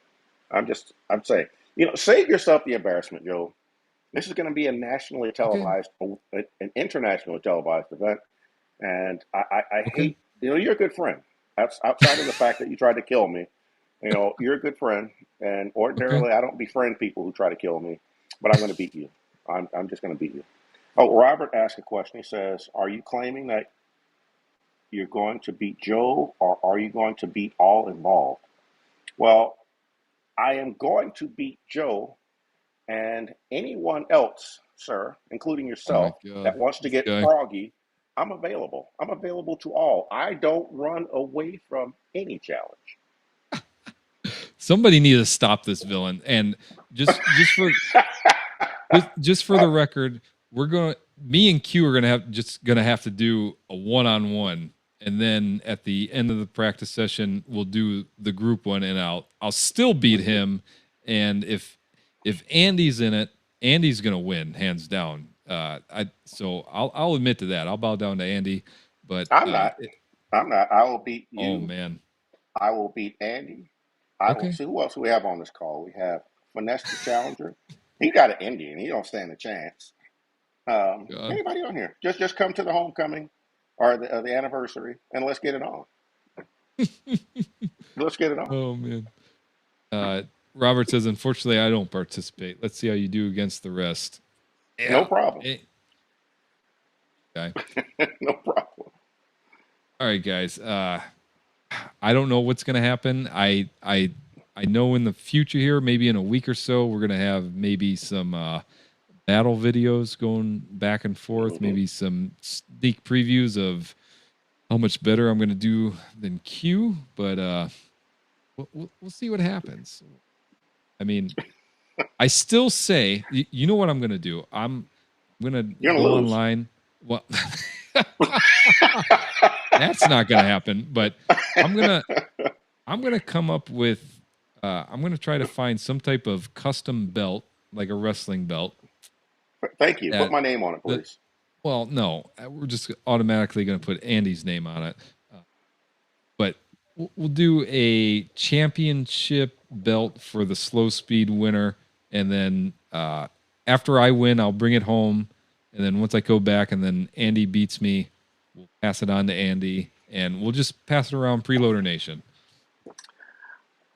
[SPEAKER 5] I'm saying, save yourself the embarrassment, Joe. This is going to be a nationally televised, an internationally televised event. And I hate, you're a good friend. Outside of the fact that you tried to kill me, you're a good friend. And ordinarily, I don't befriend people who try to kill me, but I'm going to beat you. I'm just going to beat you. Oh, Robert asked a question. He says, are you claiming that you're going to beat Joe, or are you going to beat all involved? Well, I am going to beat Joe and anyone else, sir, including yourself, that wants to get froggy. I'm available. I'm available to all. I don't run away from any challenge.
[SPEAKER 1] Somebody needs to stop this villain. And just for the record, me and Q are gonna have to do a one-on-one, and then at the end of the practice session, we'll do the group one, and I'll still beat him. And if Andy's in it, Andy's gonna win hands down. So I'll admit to that. I'll bow down to Andy, but
[SPEAKER 5] I'm not. I will beat you.
[SPEAKER 1] Oh man,
[SPEAKER 5] I will beat Andy. I will see who else do we have on this call. We have Finesse the Challenger. He got an Indian. He don't stand a chance. Anybody on here? Just come to the homecoming or the anniversary, and let's get it on. Let's get it on.
[SPEAKER 1] Oh man. Robert says, unfortunately, I don't participate. Let's see how you do against the rest.
[SPEAKER 5] Yeah. No problem.
[SPEAKER 1] Okay.
[SPEAKER 5] No problem.
[SPEAKER 1] All right, guys. I don't know what's going to happen. I know in the future here, maybe in a week or so, we're going to have maybe some battle videos going back and forth, maybe some sneak previews of how much better I'm going to do than Q, but we'll see what happens. I mean, I still say, you know what I'm going to do? I'm going to go online. Well, that's not going to happen, but I'm going to come up with, I'm going to try to find some type of custom belt, like a wrestling belt.
[SPEAKER 5] Thank you. Put my name on it, please.
[SPEAKER 1] Well, no, we're just automatically going to put Andy's name on it. But we'll do a championship belt for the slow speed winner. And then after I win, I'll bring it home. And then once I go back and then Andy beats me, we'll pass it on to Andy. And we'll just pass it around Preloader Nation.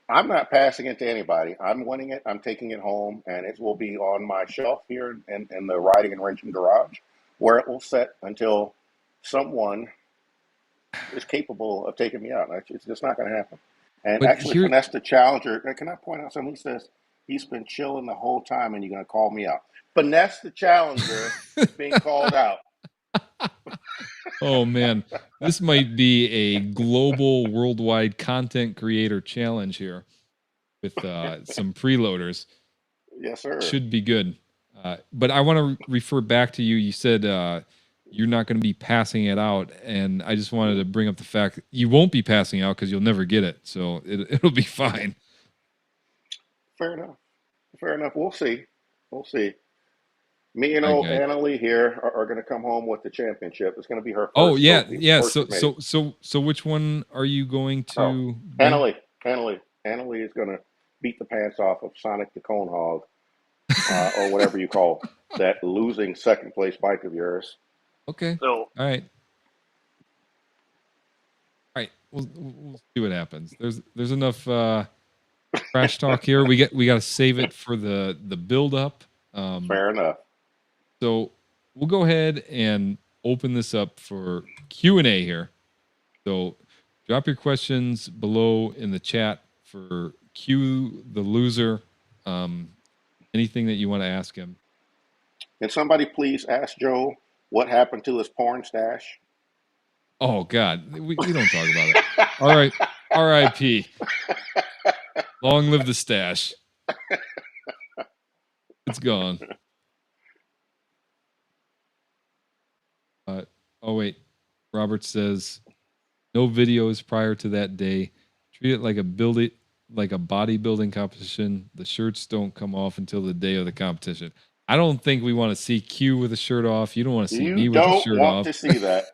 [SPEAKER 5] I'm not passing it to anybody. I'm winning it. I'm taking it home, and it will be on my shelf here in the riding and wrenching garage, where it will sit until someone is capable of taking me out. It's just not going to happen. And but actually, Finesse the Challenger, can I point out something? He says he's been chilling the whole time, and you're going to call me out. Finesse the Challenger being called out.
[SPEAKER 1] Oh, man. This might be a global, worldwide content creator challenge here with some preloaders.
[SPEAKER 5] Yes, sir.
[SPEAKER 1] Should be good. But I want to refer back to you. You said you're not going to be passing it out. And I just wanted to bring up the fact that you won't be passing out because you'll never get it. So it'll be fine.
[SPEAKER 5] Fair enough. Fair enough. We'll see. We'll see. Me and old Annalie here are going to come home with the championship. It's going to be her first.
[SPEAKER 1] Oh, yeah. Yeah. So which one are you going to?
[SPEAKER 5] Annalie is going to beat the pants off of Sonic the Cone Hog, or whatever you call that losing second place bike of yours.
[SPEAKER 1] Okay.
[SPEAKER 5] So,
[SPEAKER 1] all right. We'll see what happens. There's enough crash talk here. We got to save it for the build up.
[SPEAKER 5] Fair enough.
[SPEAKER 1] So we'll go ahead and open this up for Q&A here. So drop your questions below in the chat for Q, the loser. Anything that you want to ask him.
[SPEAKER 5] Can somebody please ask Joe what happened to his porn stash?
[SPEAKER 1] Oh, God. We don't talk about it. All right. R.I.P. Long live the stash. It's gone. Oh, wait. Robert says, no videos prior to that day. Treat it like a bodybuilding competition. The shirts don't come off until the day of the competition. I don't think we want to see Q with a shirt off. You don't want to see
[SPEAKER 5] You
[SPEAKER 1] me with a
[SPEAKER 5] don't
[SPEAKER 1] shirt
[SPEAKER 5] want
[SPEAKER 1] off.
[SPEAKER 5] to see that.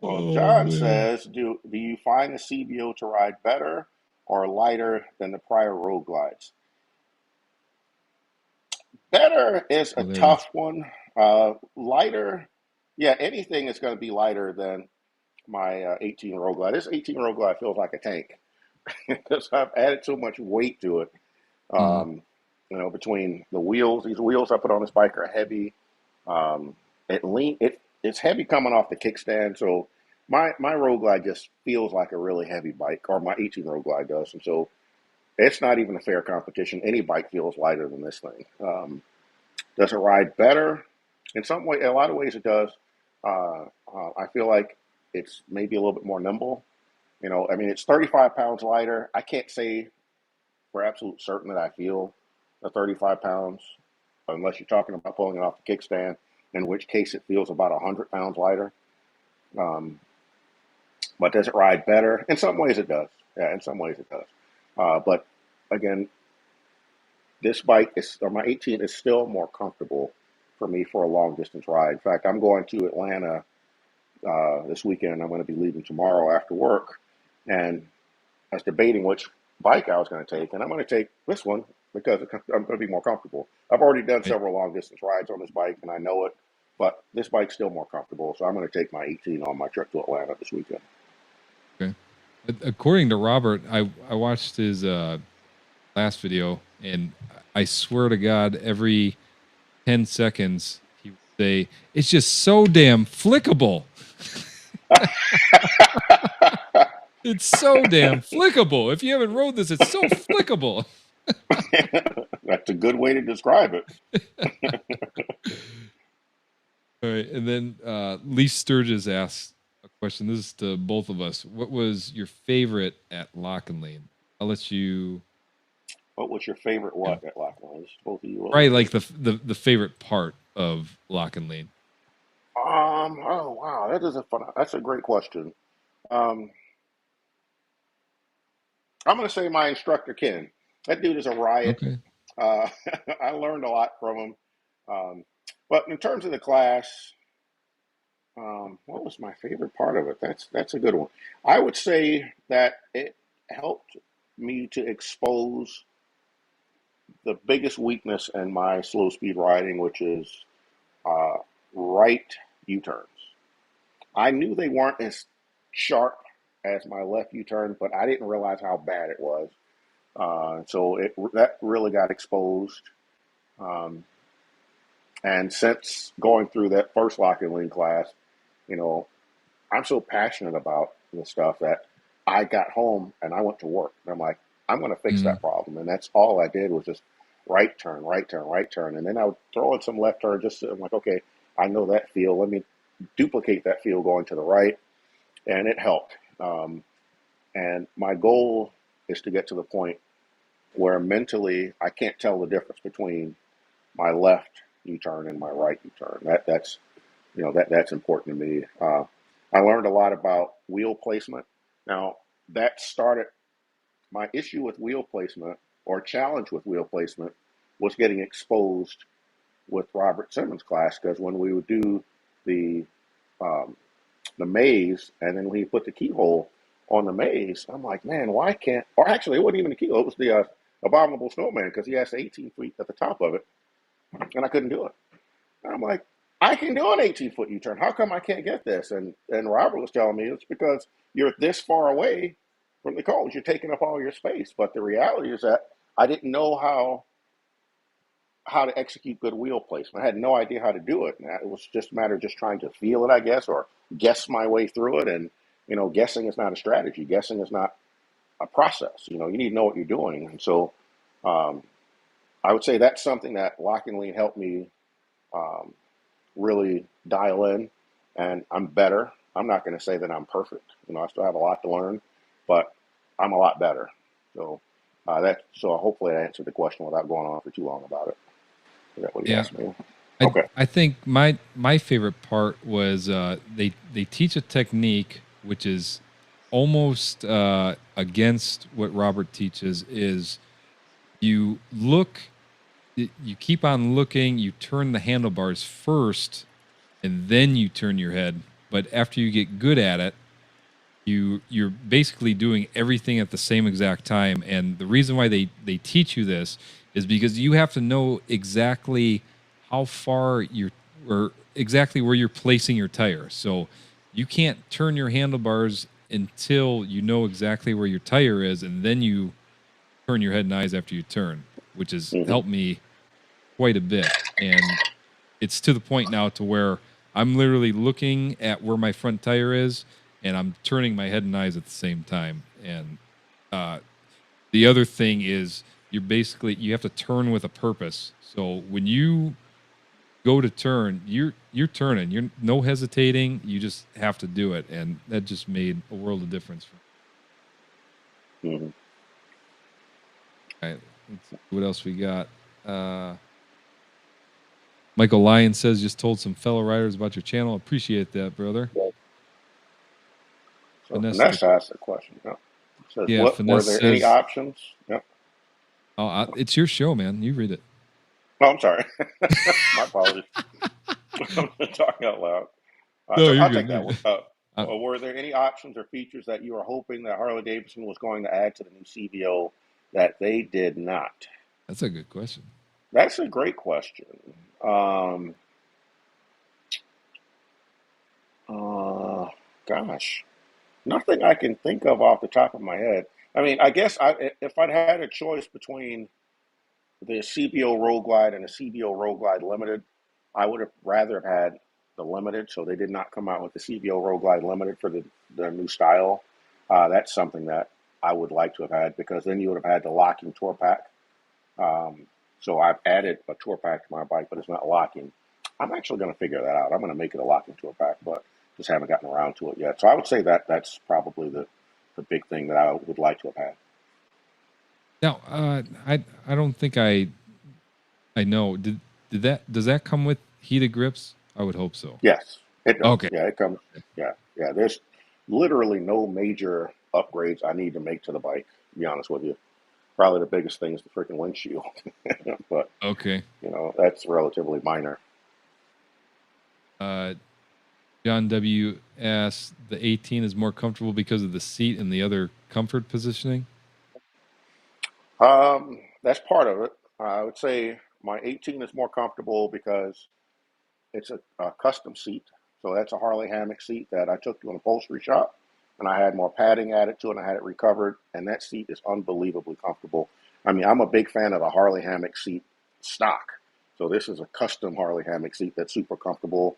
[SPEAKER 5] Well,
[SPEAKER 1] Oh
[SPEAKER 5] John
[SPEAKER 1] man.
[SPEAKER 5] says, do you find the CVO to ride better or lighter than the prior Road Glides? Better is a
[SPEAKER 1] Oh, there it is.
[SPEAKER 5] tough one. Lighter, yeah, anything is going to be lighter than my 18 Road Glide. This 18 Road Glide feels like a tank because I've added so much weight to it.
[SPEAKER 1] Mm.
[SPEAKER 5] You know, between the wheels, these wheels I put on this bike are heavy. It's heavy coming off the kickstand, so my Road Glide just feels like a really heavy bike, or my 18 Road Glide does, and so it's not even a fair competition. Any bike feels lighter than this thing. Does it ride better? In some way, in a lot of ways, it does. I feel like it's maybe a little bit more nimble. You know, I mean, it's 35 pounds lighter. I can't say for absolute certain that I feel the 35 pounds, unless you're talking about pulling it off the kickstand, in which case it feels about 100 pounds lighter. Um, but does it ride better? In some ways, it does. Yeah, in some ways, it does. But again, this bike is, or my 18 is still more comfortable for me for a long distance ride. In fact, I'm going to Atlanta this weekend. I'm going to be leaving tomorrow after work, and I was debating which bike I was going to take, and I'm going to take this one because I'm going to be more comfortable. I've already done several long distance rides on this bike, and I know it, but this bike's still more comfortable, so I'm going to take my 18 on my trip to Atlanta this weekend.
[SPEAKER 1] Okay. According to Robert, I watched his last video, and I swear to God, every 10 seconds he would say, "It's just so damn flickable." It's so damn flickable. If you haven't rode this, it's so flickable.
[SPEAKER 5] That's a good way to describe it.
[SPEAKER 1] All right, and then Lee Sturgis asks a question. This is to both of us. What was your favorite at Lock and Lean? I'll let you.
[SPEAKER 5] What was your favorite what at Lock and Lean? Both of you.
[SPEAKER 1] Right, like the favorite part of Lock and Lean.
[SPEAKER 5] Oh wow, that's a great question. Um, I'm going to say my instructor Ken. That dude is a riot.
[SPEAKER 1] Okay.
[SPEAKER 5] I learned a lot from him. Um, but in terms of the class, what was my favorite part of it? That's a good one. I would say that it helped me to expose the biggest weakness in my slow speed riding, which is uh, right U-turns. I knew they weren't as sharp as my left U-turn, but I didn't realize how bad it was. So that really got exposed. Um, and since going through that first Lock and Lean class, you know, I'm so passionate about this stuff that I got home and I went to work. And I'm like, I'm going to fix that problem. And that's all I did was just right turn, right turn, right turn. And then I would throw in some left turn just so I'm like, okay, I know that feel. Let me duplicate that feel going to the right. And it helped. And my goal is to get to the point where mentally I can't tell the difference between my left U-turn and my right U-turn. That's important to me. I learned a lot about wheel placement. Now that started my issue with wheel placement, or challenge with wheel placement, was getting exposed with Robert Simmons' class, because when we would do the um, the maze, and then when he put the keyhole on the maze, I'm like, man, why can't? Or actually, it wasn't even the keyhole; it was the abominable snowman, because he has 18 feet at the top of it, and I couldn't do it. And I'm like, I can do an 18-foot U-turn. How come I can't get this? And Robert was telling me it's because you're this far away from the cones. You're taking up all your space. But the reality is that I didn't know how to execute good wheel placement. I had no idea how to do it. And it was just a matter of just trying to feel it, I guess, or guess my way through it. And, guessing is not a strategy. Guessing is not a process. You need to know what you're doing. And so I would say that's something that Lock and Lean helped me really dial in, and I'm better. I'm not going to say that I'm perfect. I still have a lot to learn, but I'm a lot better. So so hopefully I answered the question without going on for too long about it. Is that what you asked me? Okay.
[SPEAKER 1] I think my favorite part was they teach a technique which is almost against what Robert teaches, is you keep on looking, you turn the handlebars first, and then you turn your head. But after you get good at it, you're basically doing everything at the same exact time. And the reason why they teach you this is because you have to know exactly how far or exactly where you're placing your tire. So you can't turn your handlebars until you know exactly where your tire is, and then you turn your head and eyes after you turn, which has helped me quite a bit. And it's to the point now to where I'm literally looking at where my front tire is, and I'm turning my head and eyes at the same time. And the other thing is you have to turn with a purpose. So when you go to turn, you're turning. You're no hesitating. You just have to do it, and that just made a world of difference for me. All right, let's see what else we got. Michael Lyon says, just told some fellow riders about your channel. Appreciate that, brother.
[SPEAKER 5] So Vanessa asked a question. Yep. Says,
[SPEAKER 1] yeah,
[SPEAKER 5] were there any options? Yep.
[SPEAKER 1] Oh, it's your show, man. You read it.
[SPEAKER 5] Oh, I'm sorry. My apologies. I'm talking out loud.
[SPEAKER 1] No,
[SPEAKER 5] so
[SPEAKER 1] you're
[SPEAKER 5] I'll
[SPEAKER 1] good.
[SPEAKER 5] take that. Were there any options or features that you were hoping that Harley Davidson was going to add to the new CVO that they did not?
[SPEAKER 1] That's a good question.
[SPEAKER 5] That's a great question. Gosh, nothing I can think of off the top of my head. I mean, I guess if I'd had a choice between the CVO Road Glide and the CVO Road Glide Limited, I would have rather have had the Limited. So they did not come out with the CVO Road Glide Limited for the new style. That's something that I would like to have had, because then you would have had the locking tour pack. So I've added a tour pack to my bike, but it's not locking. I'm actually going to figure that out. I'm going to make it a locking tour pack, but just haven't gotten around to it yet. So I would say that that's probably the big thing that I would like to have had.
[SPEAKER 1] Now, I don't think I know. Does that come with heated grips? I would hope so.
[SPEAKER 5] Yes, it does.
[SPEAKER 1] Okay.
[SPEAKER 5] Yeah, it comes. Yeah. There's literally no major upgrades I need to make to the bike, to be honest with you. Probably the biggest thing is the freaking windshield. But
[SPEAKER 1] okay,
[SPEAKER 5] that's relatively minor.
[SPEAKER 1] John W. asks, the 18 is more comfortable because of the seat and the other comfort positioning?
[SPEAKER 5] That's part of it. I would say my 18 is more comfortable because it's a custom seat. So that's a Harley hammock seat that I took to an upholstery shop, and I had more padding added to it, and I had it recovered, and that seat is unbelievably comfortable. I mean, I'm a big fan of the Harley hammock seat stock. So this is a custom Harley hammock seat that's super comfortable.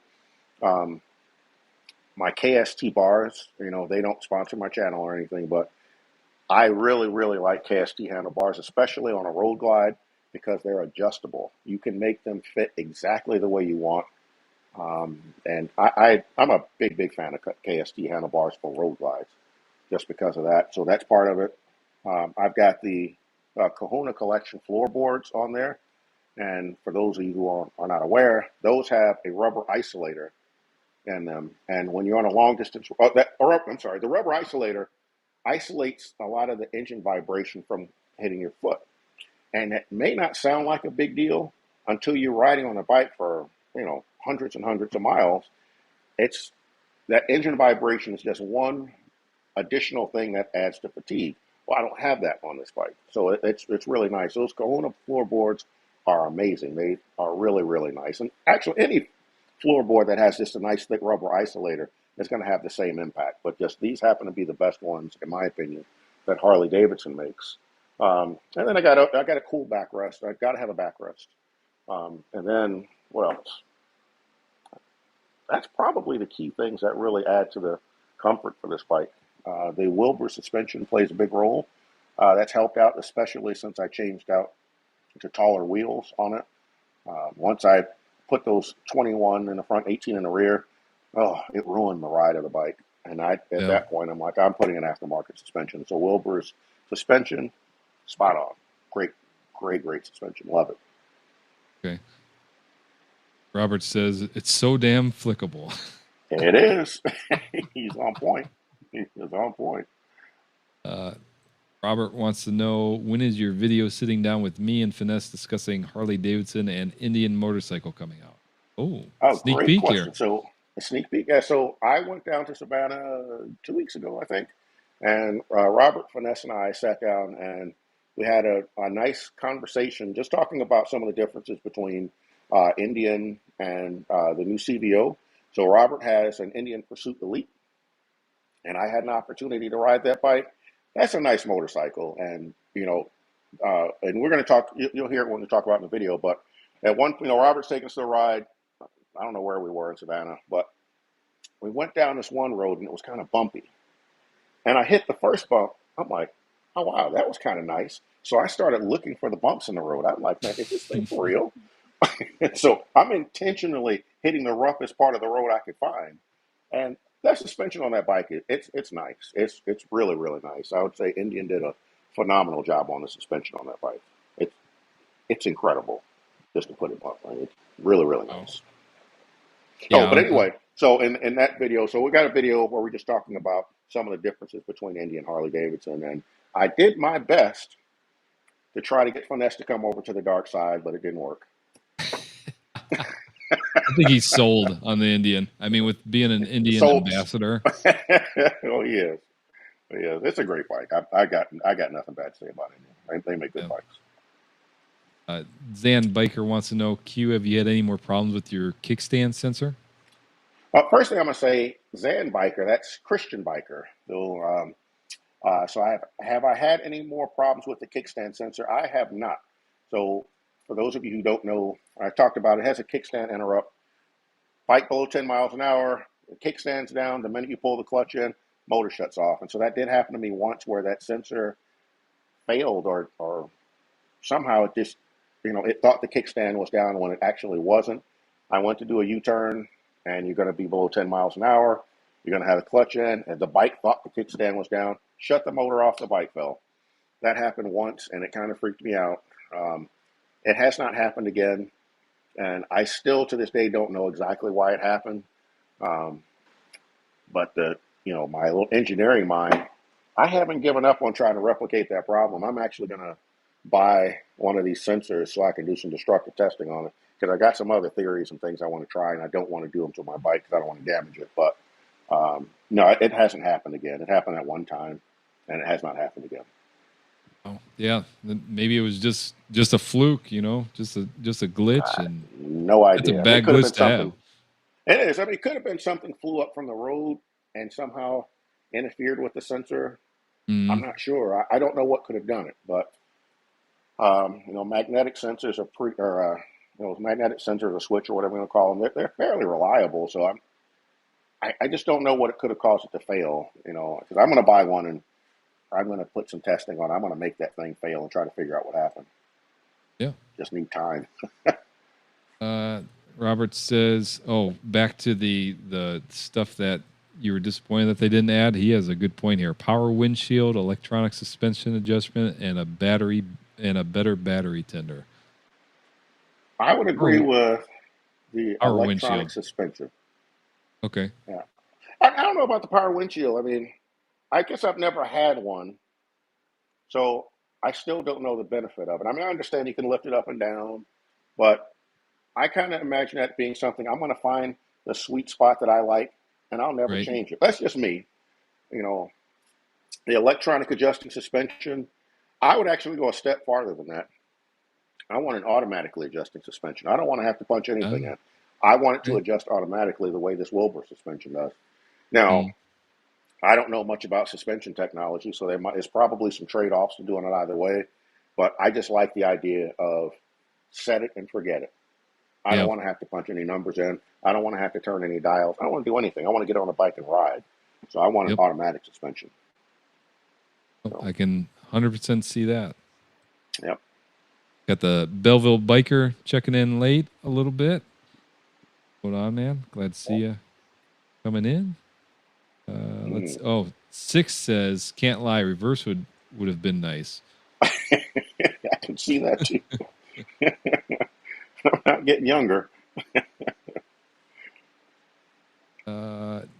[SPEAKER 5] My KST bars, they don't sponsor my channel or anything, but I really, really like KST handlebars, especially on a Road Glide, because they're adjustable. You can make them fit exactly the way you want. And I'm a big fan of KST handlebars for Road Glides, just because of that. So that's part of it. I've got the Kahuna Collection floorboards on there. And for those of you who are not aware, those have a rubber isolator in them. And when you're on a long distance, the rubber isolator isolates a lot of the engine vibration from hitting your foot. And it may not sound like a big deal until you're riding on a bike for, hundreds and hundreds of miles. It's that engine vibration is just one additional thing that adds to fatigue. Well, I don't have that on this bike. So it's really nice. Those Kahuna floorboards are amazing. They are really, really nice. And actually, any floorboard that has just a nice thick rubber isolator is going to have the same impact. But just these happen to be the best ones, in my opinion, that Harley Davidson makes. And then I got a cool backrest. I got to have a backrest. And then what else? That's probably the key things that really add to the comfort for this bike. The Wilbur suspension plays a big role. That's helped out, especially since I changed out to taller wheels on it. Once I put those 21 in the front, 18 in the rear, it ruined the ride of the bike. And at that point, I'm like, I'm putting an aftermarket suspension. So Wilbur's suspension, spot on. Great suspension. Love it.
[SPEAKER 1] Okay. Robert says, it's so damn flickable.
[SPEAKER 5] It is. He's on point. He is on point.
[SPEAKER 1] Robert wants to know, when is your video sitting down with me and Finesse discussing Harley Davidson and Indian motorcycle coming out? Oh, sneak
[SPEAKER 5] Great
[SPEAKER 1] peek here.
[SPEAKER 5] question. So a sneak peek. Yeah, so I went down to Savannah 2 weeks ago, I think, and Robert, Finesse, and I sat down and we had a nice conversation, just talking about some of the differences between Indian and the new CVO. So Robert has an Indian Pursuit Elite, and I had an opportunity to ride that bike. That's a nice motorcycle, and and we're going to talk. You'll hear it when we talk about it in the video. But at one, Robert's taking us to a ride. I don't know where we were in Savannah, but we went down this one road and it was kind of bumpy. And I hit the first bump. I'm like, oh wow, that was kind of nice. So I started looking for the bumps in the road. I'm like, man, is this thing for real? So I'm intentionally hitting the roughest part of the road I could find. And that suspension on that bike, it's nice. It's really, really nice. I would say Indian did a phenomenal job on the suspension on that bike. It's incredible, just to put it bluntly. It's really, really nice.
[SPEAKER 1] Yeah,
[SPEAKER 5] but anyway, so in that video, so we got a video where we're just talking about some of the differences between Indy and Harley Davidson. And I did my best to try to get Finesse to come over to the dark side, but it didn't work.
[SPEAKER 1] I think he's sold on the Indian. I mean, with being an Indian ambassador.
[SPEAKER 5] Oh, he is. Yeah, it's a great bike. I got nothing bad to say about it. They make good bikes.
[SPEAKER 1] Zan Biker wants to know, Q, have you had any more problems with your kickstand sensor?
[SPEAKER 5] First thing I'm going to say, Zan Biker, that's Christian Biker. So, have I had any more problems with the kickstand sensor? I have not. So for those of you who don't know, I talked about it has a kickstand interrupt. Bike below 10 miles an hour, the kickstand's down. The minute you pull the clutch in, motor shuts off. And so that did happen to me once, where that sensor failed or somehow it just, it thought the kickstand was down when it actually wasn't. I went to do a U-turn, and you're going to be below 10 miles an hour. You're going to have the clutch in, and the bike thought the kickstand was down, shut the motor off, the bike fell. That happened once, and it kind of freaked me out. It has not happened again, and I still, to this day, don't know exactly why it happened. But my little engineering mind, I haven't given up on trying to replicate that problem. I'm actually going to buy one of these sensors so I can do some destructive testing on it, because I got some other theories and things I want to try, and I don't want to do them to my bike because I don't want to damage it. But no, it hasn't happened again. It happened at one time, and it has not happened again.
[SPEAKER 1] Oh, yeah. Maybe it was just a fluke, just a glitch. And
[SPEAKER 5] no idea.
[SPEAKER 1] It's a bad glitch to have.
[SPEAKER 5] It is. I mean, it could have been something flew up from the road and somehow interfered with the sensor. I'm not sure. I don't know what could have done it, but magnetic sensors are magnetic sensors or switch or whatever you want to call them. They're fairly reliable. So I just don't know what it could have caused it to fail. Because I'm going to buy one and I'm going to put some testing on it. I'm going to make that thing fail and try to figure out what happened.
[SPEAKER 1] Yeah.
[SPEAKER 5] Just need time.
[SPEAKER 1] Robert says, back to the stuff that you were disappointed that they didn't add. He has a good point here. Power windshield, electronic suspension adjustment, and a better battery tender.
[SPEAKER 5] I would agree with the
[SPEAKER 1] power
[SPEAKER 5] electronic
[SPEAKER 1] windshield
[SPEAKER 5] suspension.
[SPEAKER 1] Okay.
[SPEAKER 5] Yeah. I don't know about the power windshield. I mean, I guess I've never had one, so I still don't know the benefit of it. I mean, I understand you can lift it up and down, but I kind of imagine that being something I'm going to find the sweet spot that I like, and I'll never change it. That's just me. The electronic adjusting suspension, I would actually go a step farther than that. I want an automatically adjusting suspension. I don't want to have to punch anything in. I want it to adjust automatically the way this Wilbur suspension does. Now, I don't know much about suspension technology, so there's probably some trade-offs to doing it either way. But I just like the idea of set it and forget it. I don't want to have to punch any numbers in. I don't want to have to turn any dials. I don't want to do anything. I want to get on a bike and ride. So I want an automatic suspension.
[SPEAKER 1] So. I can 100% see that.
[SPEAKER 5] Yep.
[SPEAKER 1] Got the Belleville Biker checking in late a little bit. Hold on, man. Glad to see you coming in. Six says, can't lie, reverse would have been nice.
[SPEAKER 5] I can see that too. I'm not getting younger.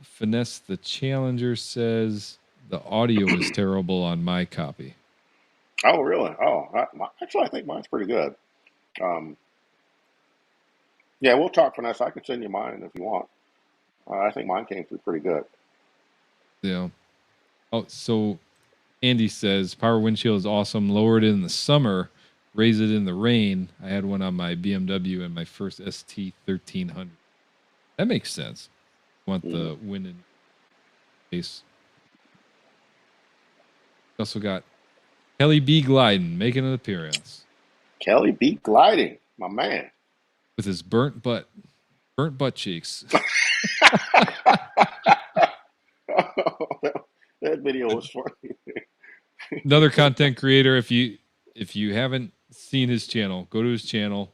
[SPEAKER 1] Finesse the Challenger says the audio is terrible on my copy.
[SPEAKER 5] Oh, really? Oh, actually, I think mine's pretty good. Um, yeah, we'll talk finesse. I can send you mine if you want. I think mine came through pretty good.
[SPEAKER 1] Yeah. Oh, so Andy says power windshield is awesome. Lowered in the summer, raise it in the rain. I had one on my BMW and my first ST 1300. That makes sense. Want the wind in face. Also got Kelly B gliding, making an appearance.
[SPEAKER 5] Kelly B gliding, my man,
[SPEAKER 1] with his burnt butt cheeks.
[SPEAKER 5] that video was funny.
[SPEAKER 1] Another content creator. If you haven't seen his channel, go to his channel.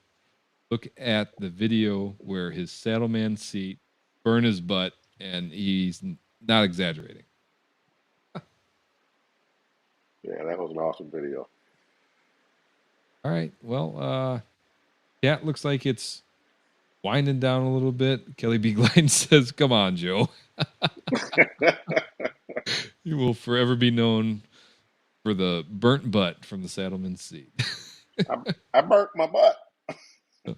[SPEAKER 1] Look at the video where his saddleman seat burned his butt, and he's not exaggerating.
[SPEAKER 5] Yeah, that was an awesome video.
[SPEAKER 1] All right. Well, yeah, it looks like it's winding down a little bit. Kelly B. Glidden says, "Come on, Joe." You will forever be known for the burnt butt from the saddleman's seat.
[SPEAKER 5] I burnt my butt.
[SPEAKER 1] All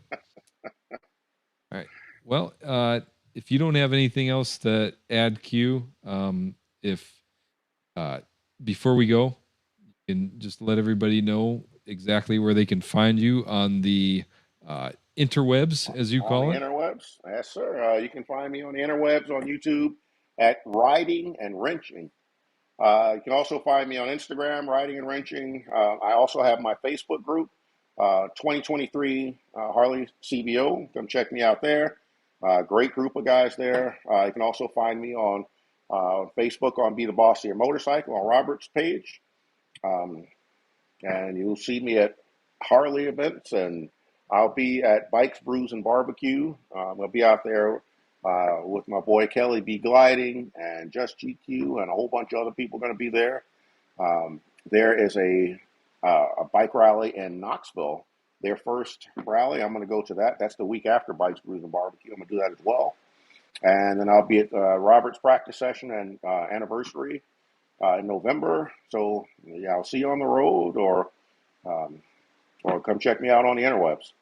[SPEAKER 1] right. Well, if you don't have anything else to add, Q, before we go, you can just let everybody know exactly where they can find you on the interwebs, as you call it.
[SPEAKER 5] Interwebs, yes, sir. You can find me on the interwebs on YouTube at Riding and Wrenching. You can also find me on Instagram, Riding and Wrenching. I also have my Facebook group, 2023 Harley CVO. Come check me out there. Great group of guys there. You can also find me on Facebook on Be the Boss of Your Motorcycle on Robert's page. And you'll see me at Harley events, and I'll be at Bikes, Brews, and Barbecue. I'll be out there with my boy Kelly B gliding and Just GQ and a whole bunch of other people going to be there. There is a bike rally in Knoxville, their first rally. I'm going to go to that. That's the week after Bikes, Brews, and Barbecue. I'm going to do that as well. And then I'll be at Robert's practice session and anniversary in November. So yeah, I'll see you on the road, or come check me out on the interwebs.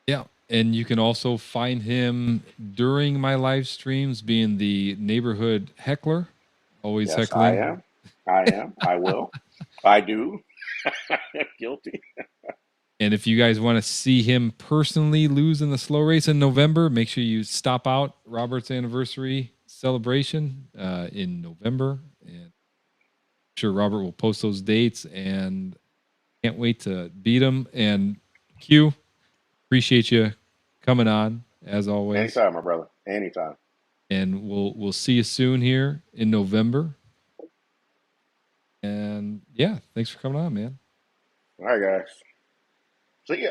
[SPEAKER 1] Yeah. And you can also find him during my live streams being the neighborhood heckler. Always
[SPEAKER 5] Yes,
[SPEAKER 1] heckling.
[SPEAKER 5] I am. I will. I do. Guilty.
[SPEAKER 1] And if you guys want to see him personally lose in the slow race in November, make sure you stop out Robert's anniversary celebration in November. And I'm sure Robert will post those dates, and can't wait to beat him. And Q, appreciate you coming on as always.
[SPEAKER 5] Anytime, my brother. Anytime.
[SPEAKER 1] And we'll see you soon here in November. And yeah, thanks for coming on, man.
[SPEAKER 5] All right, guys. See ya.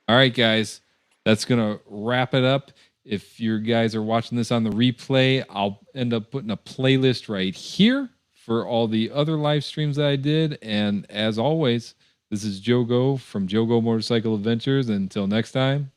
[SPEAKER 1] All right, guys. That's going to wrap it up. If you guys are watching this on the replay, I'll end up putting a playlist right here for all the other live streams that I did. And as always, this is Joe Go from Joe Go Motorcycle Adventures. Until next time,